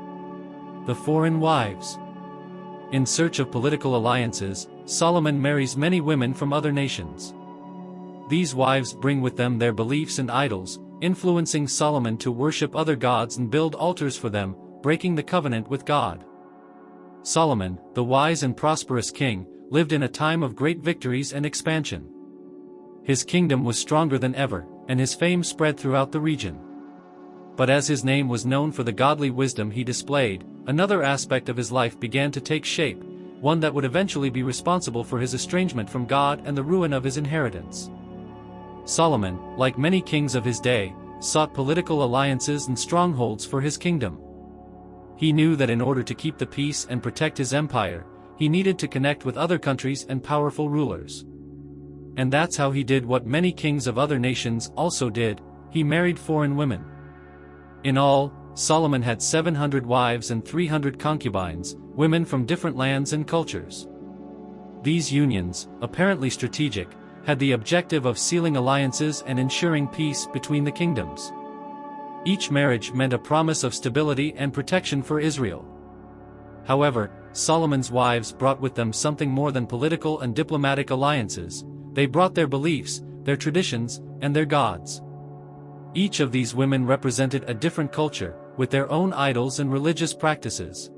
The foreign wives. In search of political alliances, Solomon marries many women from other nations. These wives bring with them their beliefs and idols, influencing Solomon to worship other gods and build altars for them, breaking the covenant with God. Solomon, the wise and prosperous king, lived in a time of great victories and expansion. His kingdom was stronger than ever, and his fame spread throughout the region. But as his name was known for the godly wisdom he displayed, another aspect of his life began to take shape, one that would eventually be responsible for his estrangement from God and the ruin of his inheritance. Solomon, like many kings of his day, sought political alliances and strongholds for his kingdom. He knew that in order to keep the peace and protect his empire, he needed to connect with other countries and powerful rulers. And that's how he did what many kings of other nations also did: he married foreign women. In all, Solomon had 700 wives and 300 concubines, women from different lands and cultures. These unions, apparently strategic, had the objective of sealing alliances and ensuring peace between the kingdoms. Each marriage meant a promise of stability and protection for Israel. However, Solomon's wives brought with them something more than political and diplomatic alliances. They brought their beliefs, their traditions, and their gods. Each of these women represented a different culture, with their own idols and religious practices.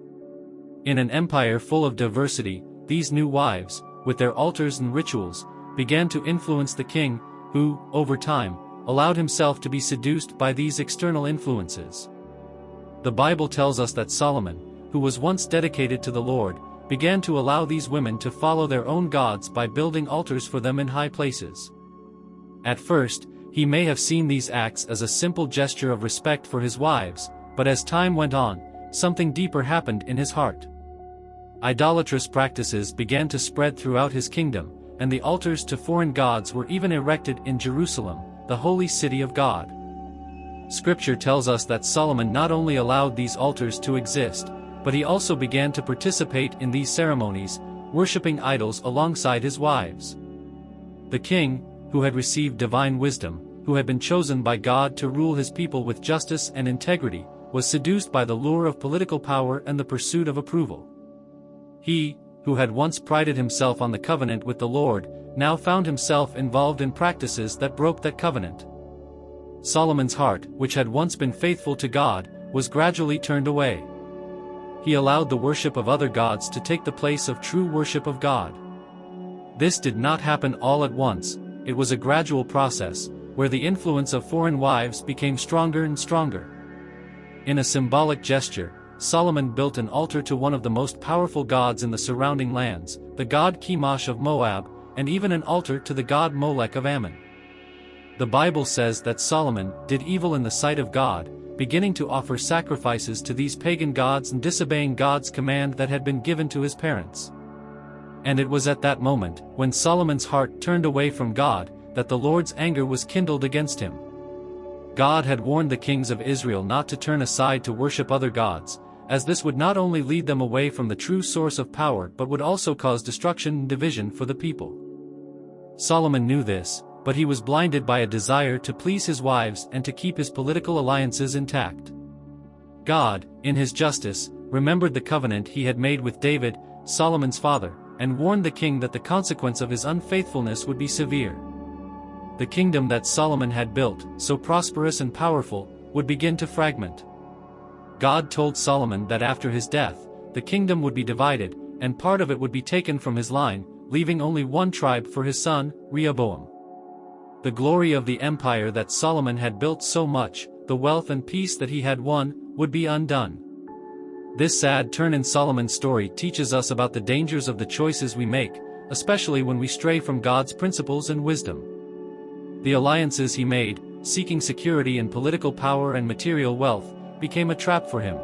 In an empire full of diversity, these new wives, with their altars and rituals, began to influence the king, who, over time, allowed himself to be seduced by these external influences. The Bible tells us that Solomon, who was once dedicated to the Lord, began to allow these women to follow their own gods by building altars for them in high places. At first, he may have seen these acts as a simple gesture of respect for his wives, but as time went on, something deeper happened in his heart. Idolatrous practices began to spread throughout his kingdom, and the altars to foreign gods were even erected in Jerusalem, the holy city of God. Scripture tells us that Solomon not only allowed these altars to exist, but he also began to participate in these ceremonies, worshipping idols alongside his wives. The king, who had received divine wisdom, who had been chosen by God to rule his people with justice and integrity, was seduced by the lure of political power and the pursuit of approval. He, who had once prided himself on the covenant with the Lord, now found himself involved in practices that broke that covenant. Solomon's heart, which had once been faithful to God, was gradually turned away. He allowed the worship of other gods to take the place of true worship of God. This did not happen all at once. It was a gradual process, where the influence of foreign wives became stronger and stronger. In a symbolic gesture, Solomon built an altar to one of the most powerful gods in the surrounding lands, the god Chemosh of Moab, and even an altar to the god Molech of Ammon. The Bible says that Solomon did evil in the sight of God, beginning to offer sacrifices to these pagan gods and disobeying God's command that had been given to his parents. And it was at that moment, when Solomon's heart turned away from God, that the Lord's anger was kindled against him. God had warned the kings of Israel not to turn aside to worship other gods, as this would not only lead them away from the true source of power but would also cause destruction and division for the people. Solomon knew this, but he was blinded by a desire to please his wives and to keep his political alliances intact. God, in his justice, remembered the covenant he had made with David, Solomon's father, and warned the king that the consequence of his unfaithfulness would be severe. The kingdom that Solomon had built, so prosperous and powerful, would begin to fragment. God told Solomon that after his death, the kingdom would be divided, and part of it would be taken from his line, leaving only one tribe for his son, Rehoboam. The glory of the empire that Solomon had built so much, the wealth and peace that he had won, would be undone. This sad turn in Solomon's story teaches us about the dangers of the choices we make, especially when we stray from God's principles and wisdom. The alliances he made, seeking security in political power and material wealth, became a trap for him.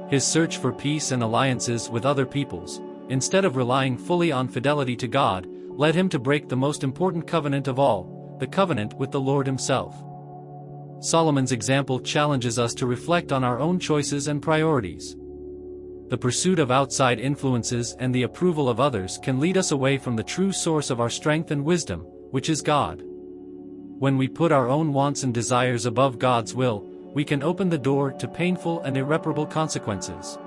His search for peace and alliances with other peoples, instead of relying fully on fidelity to God, led him to break the most important covenant of all, the covenant with the Lord himself. Solomon's example challenges us to reflect on our own choices and priorities. The pursuit of outside influences and the approval of others can lead us away from the true source of our strength and wisdom, which is God. When we put our own wants and desires above God's will, we can open the door to painful and irreparable consequences.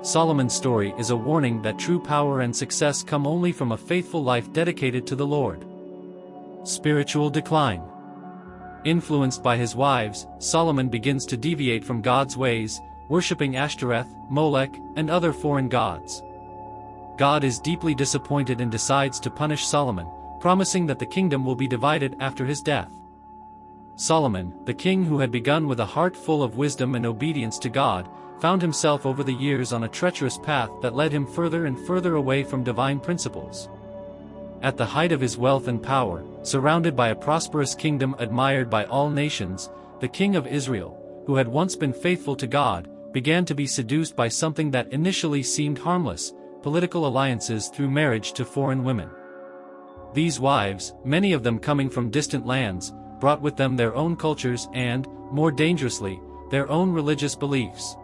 Solomon's story is a warning that true power and success come only from a faithful life dedicated to the Lord. Spiritual decline. Influenced by his wives, Solomon begins to deviate from God's ways, worshipping Ashtoreth, Molech, and other foreign gods. God is deeply disappointed and decides to punish Solomon, promising that the kingdom will be divided after his death. Solomon, the king who had begun with a heart full of wisdom and obedience to God, found himself over the years on a treacherous path that led him further and further away from divine principles. At the height of his wealth and power, surrounded by a prosperous kingdom admired by all nations, the king of Israel, who had once been faithful to God, began to be seduced by something that initially seemed harmless: political alliances through marriage to foreign women. These wives, many of them coming from distant lands, brought with them their own cultures and, more dangerously, their own religious beliefs.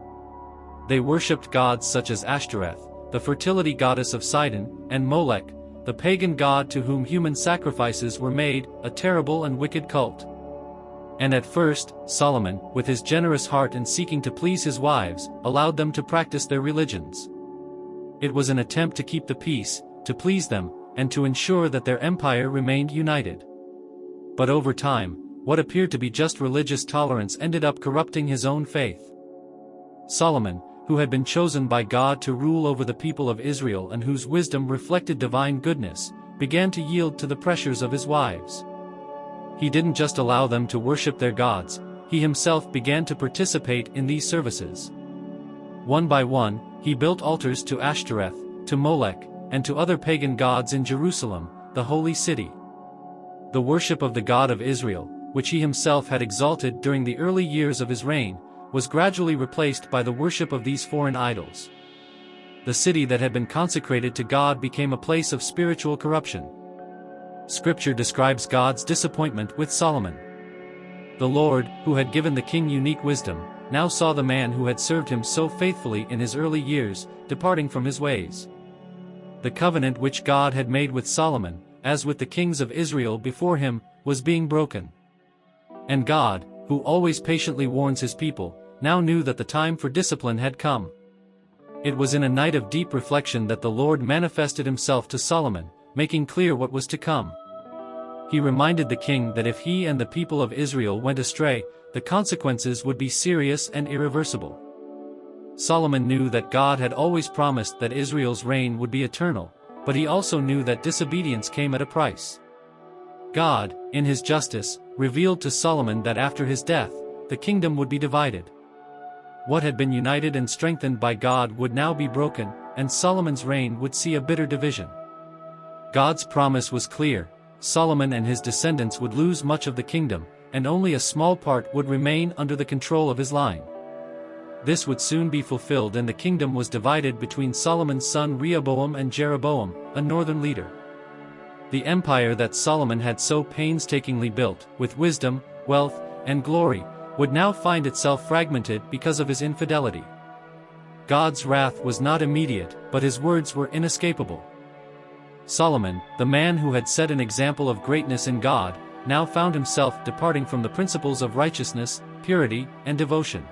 They worshipped gods such as Ashtoreth, the fertility goddess of Sidon, and Molech, the pagan god to whom human sacrifices were made, a terrible and wicked cult. And at first, Solomon, with his generous heart and seeking to please his wives, allowed them to practice their religions. It was an attempt to keep the peace, to please them, and to ensure that their empire remained united. But over time, what appeared to be just religious tolerance ended up corrupting his own faith. Solomon, who had been chosen by God to rule over the people of Israel and whose wisdom reflected divine goodness, began to yield to the pressures of his wives. He didn't just allow them to worship their gods, he himself began to participate in these services. One by one, he built altars to Ashtoreth, to Molech, and to other pagan gods in Jerusalem, the holy city. The worship of the God of Israel, which he himself had exalted during the early years of his reign, was gradually replaced by the worship of these foreign idols. The city that had been consecrated to God became a place of spiritual corruption. Scripture describes God's disappointment with Solomon. The Lord, who had given the king unique wisdom, now saw the man who had served him so faithfully in his early years, departing from his ways. The covenant which God had made with Solomon, as with the kings of Israel before him, was being broken. And God, who always patiently warns his people, now knew that the time for discipline had come. It was in a night of deep reflection that the Lord manifested himself to Solomon, making clear what was to come. He reminded the king that if he and the people of Israel went astray, the consequences would be serious and irreversible. Solomon knew that God had always promised that Israel's reign would be eternal, but he also knew that disobedience came at a price. God, in his justice, revealed to Solomon that after his death, the kingdom would be divided. What had been united and strengthened by God would now be broken, and Solomon's reign would see a bitter division. God's promise was clear: Solomon and his descendants would lose much of the kingdom, and only a small part would remain under the control of his line. This would soon be fulfilled, and the kingdom was divided between Solomon's son Rehoboam and Jeroboam, a northern leader. The empire that Solomon had so painstakingly built, with wisdom, wealth, and glory, would now find itself fragmented because of his infidelity. God's wrath was not immediate, but his words were inescapable. Solomon, the man who had set an example of greatness in God, now found himself departing from the principles of righteousness, purity, and devotion.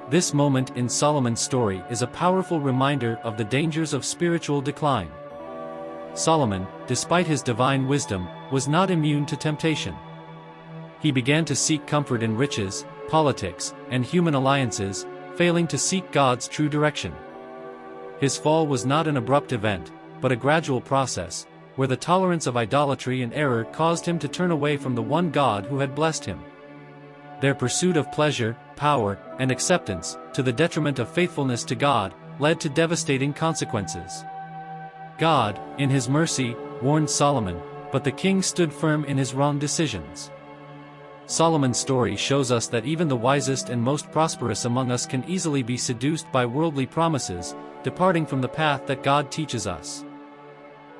This moment in Solomon's story is a powerful reminder of the dangers of spiritual decline. Solomon, despite his divine wisdom, was not immune to temptation. He began to seek comfort in riches, politics, and human alliances, failing to seek God's true direction. His fall was not an abrupt event, but a gradual process, where the tolerance of idolatry and error caused him to turn away from the one God who had blessed him. Their pursuit of pleasure, power, and acceptance, to the detriment of faithfulness to God, led to devastating consequences. God, in his mercy, warned Solomon, but the king stood firm in his wrong decisions. Solomon's story shows us that even the wisest and most prosperous among us can easily be seduced by worldly promises, departing from the path that God teaches us.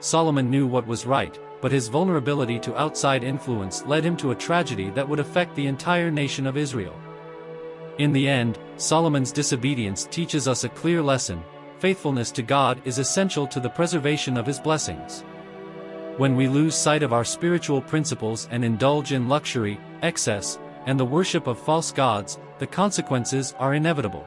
Solomon knew what was right, but his vulnerability to outside influence led him to a tragedy that would affect the entire nation of Israel. In the end, Solomon's disobedience teaches us a clear lesson: faithfulness to God is essential to the preservation of his blessings. When we lose sight of our spiritual principles and indulge in luxury, excess, and the worship of false gods, the consequences are inevitable.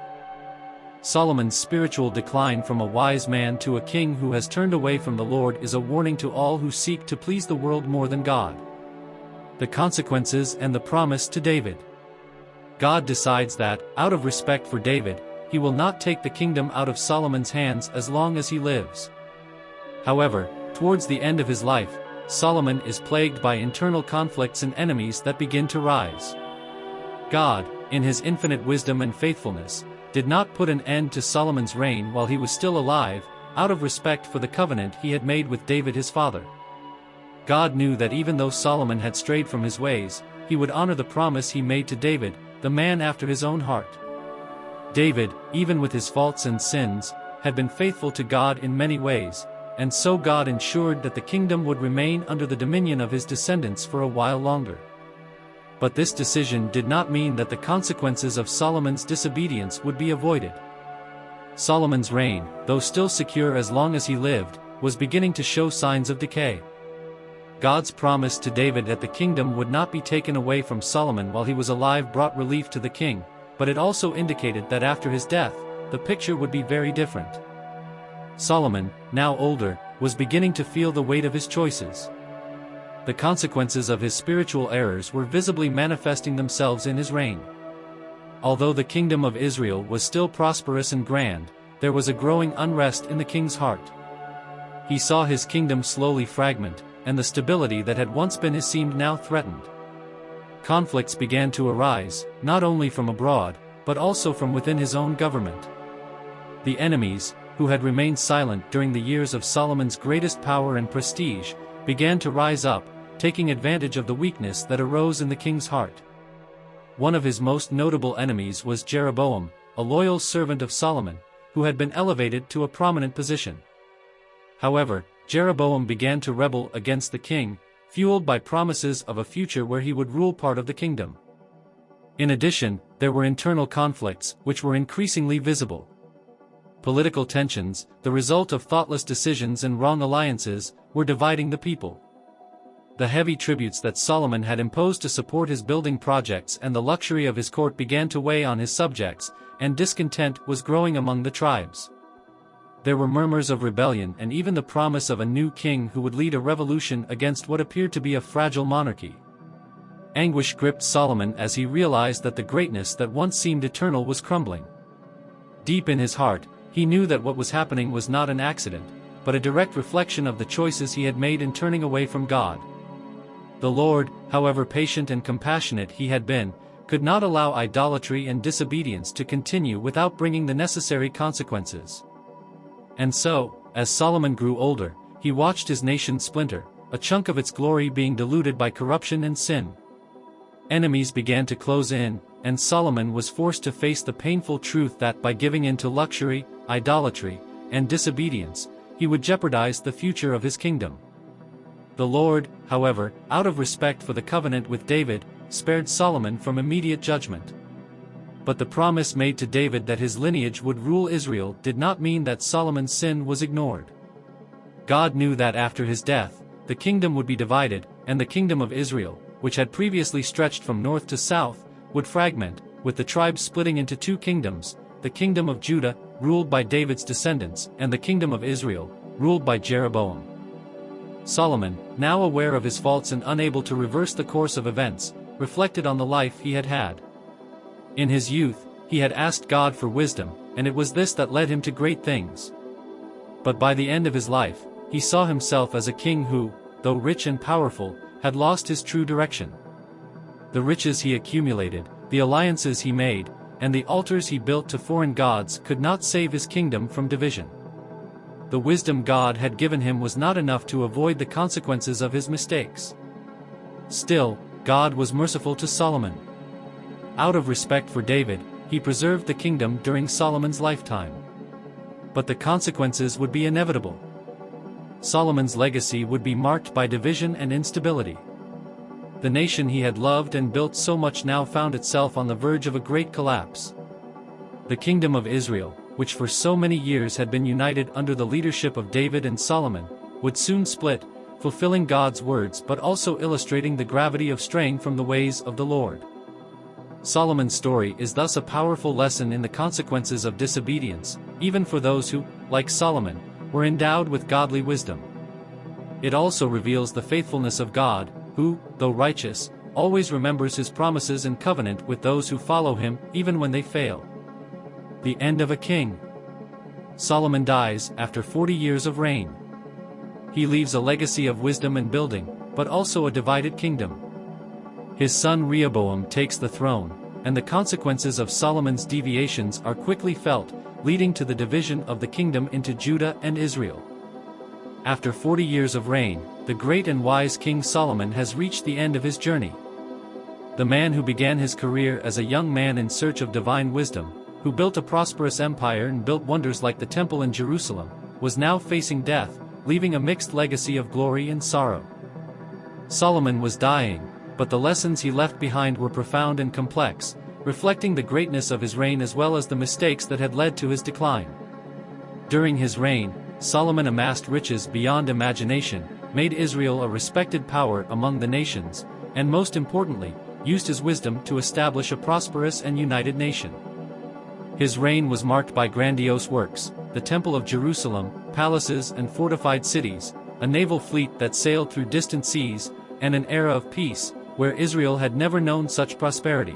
Solomon's spiritual decline from a wise man to a king who has turned away from the Lord is a warning to all who seek to please the world more than God. The consequences and the promise to David. God decides that, out of respect for David, he will not take the kingdom out of Solomon's hands as long as he lives. However, towards the end of his life, Solomon is plagued by internal conflicts and enemies that begin to rise. God, in his infinite wisdom and faithfulness, did not put an end to Solomon's reign while he was still alive, out of respect for the covenant he had made with David his father. God knew that even though Solomon had strayed from his ways, he would honor the promise he made to David, the man after his own heart. David, even with his faults and sins, had been faithful to God in many ways, and so God ensured that the kingdom would remain under the dominion of his descendants for a while longer. But this decision did not mean that the consequences of Solomon's disobedience would be avoided. Solomon's reign, though still secure as long as he lived, was beginning to show signs of decay. God's promise to David that the kingdom would not be taken away from Solomon while he was alive brought relief to the king, but it also indicated that after his death, the picture would be very different. Solomon, now older, was beginning to feel the weight of his choices. The consequences of his spiritual errors were visibly manifesting themselves in his reign. Although the kingdom of Israel was still prosperous and grand, there was a growing unrest in the king's heart. He saw his kingdom slowly fragment, and the stability that had once been his seemed now threatened. Conflicts began to arise, not only from abroad, but also from within his own government. The enemies, who had remained silent during the years of Solomon's greatest power and prestige, began to rise up, taking advantage of the weakness that arose in the king's heart. One of his most notable enemies was Jeroboam, a loyal servant of Solomon, who had been elevated to a prominent position. However, Jeroboam began to rebel against the king, fueled by promises of a future where he would rule part of the kingdom. In addition, there were internal conflicts, which were increasingly visible. Political tensions, the result of thoughtless decisions and wrong alliances, were dividing the people. The heavy tributes that Solomon had imposed to support his building projects and the luxury of his court began to weigh on his subjects, and discontent was growing among the tribes. There were murmurs of rebellion and even the promise of a new king who would lead a revolution against what appeared to be a fragile monarchy. Anguish gripped Solomon as he realized that the greatness that once seemed eternal was crumbling. Deep in his heart, he knew that what was happening was not an accident, but a direct reflection of the choices he had made in turning away from God. The Lord, however patient and compassionate he had been, could not allow idolatry and disobedience to continue without bringing the necessary consequences. And so, as Solomon grew older, he watched his nation splinter, a chunk of its glory being diluted by corruption and sin. Enemies began to close in, and Solomon was forced to face the painful truth that by giving in to luxury, idolatry, and disobedience, he would jeopardize the future of his kingdom. The Lord, however, out of respect for the covenant with David, spared Solomon from immediate judgment. But the promise made to David that his lineage would rule Israel did not mean that Solomon's sin was ignored. God knew that after his death, the kingdom would be divided, and the kingdom of Israel, which had previously stretched from north to south, would fragment, with the tribes splitting into two kingdoms, the kingdom of Judah, ruled by David's descendants, and the kingdom of Israel, ruled by Jeroboam. Solomon, now aware of his faults and unable to reverse the course of events, reflected on the life he had had. In his youth, he had asked God for wisdom, and it was this that led him to great things. But by the end of his life, he saw himself as a king who, though rich and powerful, had lost his true direction. The riches he accumulated, the alliances he made, and the altars he built to foreign gods could not save his kingdom from division. The wisdom God had given him was not enough to avoid the consequences of his mistakes. Still, God was merciful to Solomon. Out of respect for David, he preserved the kingdom during Solomon's lifetime. But the consequences would be inevitable. Solomon's legacy would be marked by division and instability. The nation he had loved and built so much now found itself on the verge of a great collapse. The kingdom of Israel, which for so many years had been united under the leadership of David and Solomon, would soon split, fulfilling God's words but also illustrating the gravity of straying from the ways of the Lord. Solomon's story is thus a powerful lesson in the consequences of disobedience, even for those who, like Solomon, were endowed with godly wisdom. It also reveals the faithfulness of God, who, though righteous, always remembers his promises and covenant with those who follow him, even when they fail. The end of a king. Solomon dies after 40 years of reign. He leaves a legacy of wisdom and building, but also a divided kingdom. His son Rehoboam takes the throne, and the consequences of Solomon's deviations are quickly felt, leading to the division of the kingdom into Judah and Israel. After 40 years of reign, the great and wise King Solomon has reached the end of his journey. The man who began his career as a young man in search of divine wisdom, who built a prosperous empire and built wonders like the temple in Jerusalem, was now facing death, leaving a mixed legacy of glory and sorrow. Solomon was dying, but the lessons he left behind were profound and complex, reflecting the greatness of his reign as well as the mistakes that had led to his decline. During his reign, Solomon amassed riches beyond imagination, made Israel a respected power among the nations, and most importantly, used his wisdom to establish a prosperous and united nation. His reign was marked by grandiose works, the Temple of Jerusalem, palaces and fortified cities, a naval fleet that sailed through distant seas, and an era of peace, where Israel had never known such prosperity.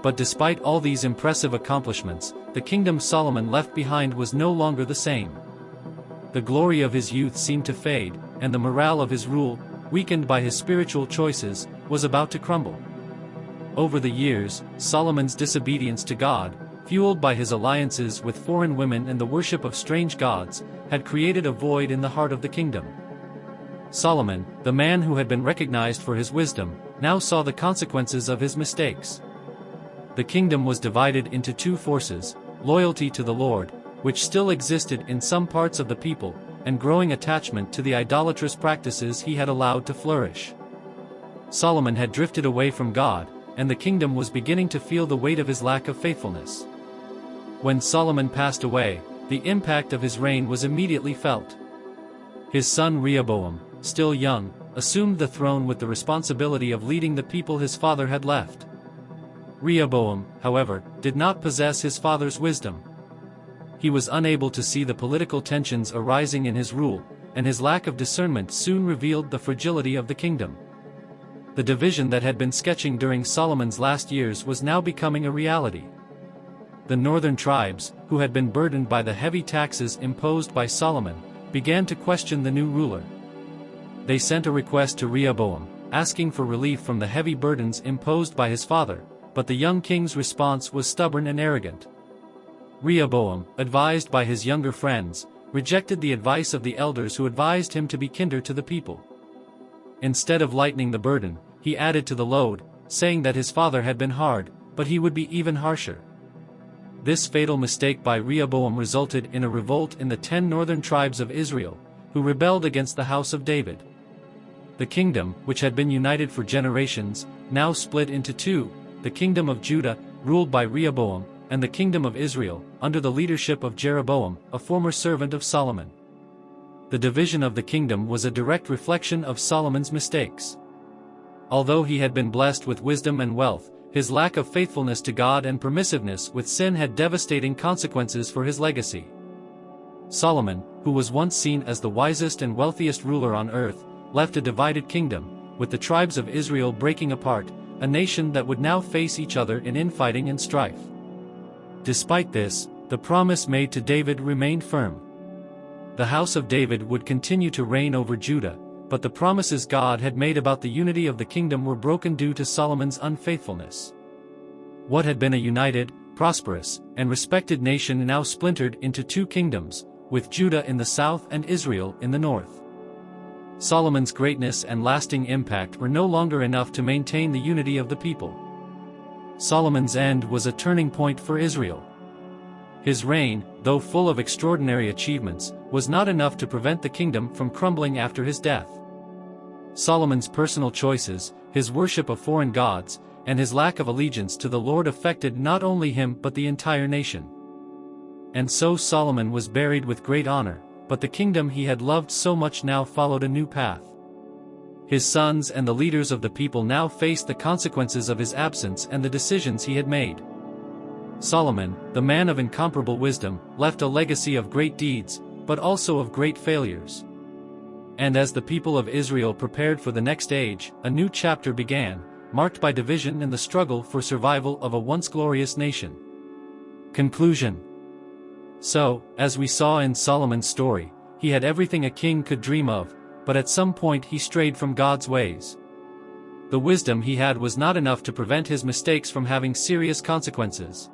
But despite all these impressive accomplishments, the kingdom Solomon left behind was no longer the same. The glory of his youth seemed to fade, and the morale of his rule, weakened by his spiritual choices, was about to crumble. Over the years, Solomon's disobedience to God, fueled by his alliances with foreign women and the worship of strange gods, had created a void in the heart of the kingdom. Solomon, the man who had been recognized for his wisdom, now saw the consequences of his mistakes. The kingdom was divided into two forces: loyalty to the Lord, which still existed in some parts of the people, and growing attachment to the idolatrous practices he had allowed to flourish. Solomon had drifted away from God, and the kingdom was beginning to feel the weight of his lack of faithfulness. When Solomon passed away, the impact of his reign was immediately felt. His son Rehoboam, still young, assumed the throne with the responsibility of leading the people his father had left. Rehoboam, however, did not possess his father's wisdom. He was unable to see the political tensions arising in his rule, and his lack of discernment soon revealed the fragility of the kingdom. The division that had been sketching during Solomon's last years was now becoming a reality. The northern tribes, who had been burdened by the heavy taxes imposed by Solomon, began to question the new ruler. They sent a request to Rehoboam, asking for relief from the heavy burdens imposed by his father, but the young king's response was stubborn and arrogant. Rehoboam, advised by his younger friends, rejected the advice of the elders who advised him to be kinder to the people. Instead of lightening the burden, he added to the load, saying that his father had been hard, but he would be even harsher. This fatal mistake by Rehoboam resulted in a revolt in the 10 northern tribes of Israel, who rebelled against the house of David. The kingdom, which had been united for generations, now split into two: the kingdom of Judah, ruled by Rehoboam, and the kingdom of Israel, under the leadership of Jeroboam, a former servant of Solomon. The division of the kingdom was a direct reflection of Solomon's mistakes. Although he had been blessed with wisdom and wealth, his lack of faithfulness to God and permissiveness with sin had devastating consequences for his legacy. Solomon, who was once seen as the wisest and wealthiest ruler on earth, left a divided kingdom, with the tribes of Israel breaking apart, a nation that would now face each other in infighting and strife. Despite this, the promise made to David remained firm. The house of David would continue to reign over Judah, but the promises God had made about the unity of the kingdom were broken due to Solomon's unfaithfulness. What had been a united, prosperous, and respected nation now splintered into two kingdoms, with Judah in the south and Israel in the north. Solomon's greatness and lasting impact were no longer enough to maintain the unity of the people. Solomon's end was a turning point for Israel. His reign, though full of extraordinary achievements, was not enough to prevent the kingdom from crumbling after his death. Solomon's personal choices, his worship of foreign gods, and his lack of allegiance to the Lord affected not only him but the entire nation. And so Solomon was buried with great honor, but the kingdom he had loved so much now followed a new path. His sons and the leaders of the people now faced the consequences of his absence and the decisions he had made. Solomon, the man of incomparable wisdom, left a legacy of great deeds, but also of great failures. And as the people of Israel prepared for the next age, a new chapter began, marked by division and the struggle for survival of a once glorious nation. Conclusion. So, as we saw in Solomon's story, he had everything a king could dream of, but at some point he strayed from God's ways. the wisdom he had was not enough to prevent his mistakes from having serious consequences.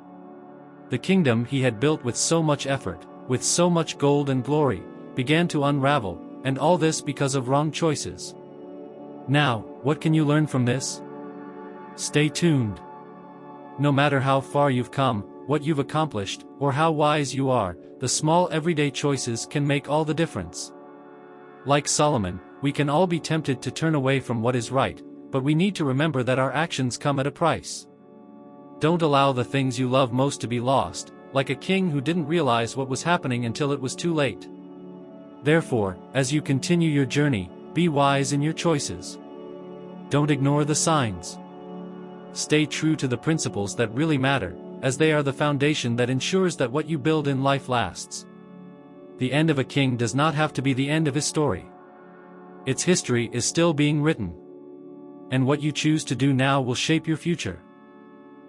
The kingdom he had built with so much effort, with so much gold and glory, began to unravel, and all this because of wrong choices. Now, what can you learn from this? Stay tuned. No matter how far you've come, what you've accomplished, or how wise you are, the small everyday choices can make all the difference. Like Solomon, we can all be tempted to turn away from what is right, but we need to remember that our actions come at a price. Don't allow the things you love most to be lost, like a king who didn't realize what was happening until it was too late. Therefore, as you continue your journey, be wise in your choices. Don't ignore the signs. Stay true to the principles that really matter, as they are the foundation that ensures that what you build in life lasts. The end of a king does not have to be the end of his story. Its history is still being written. And what you choose to do now will shape your future.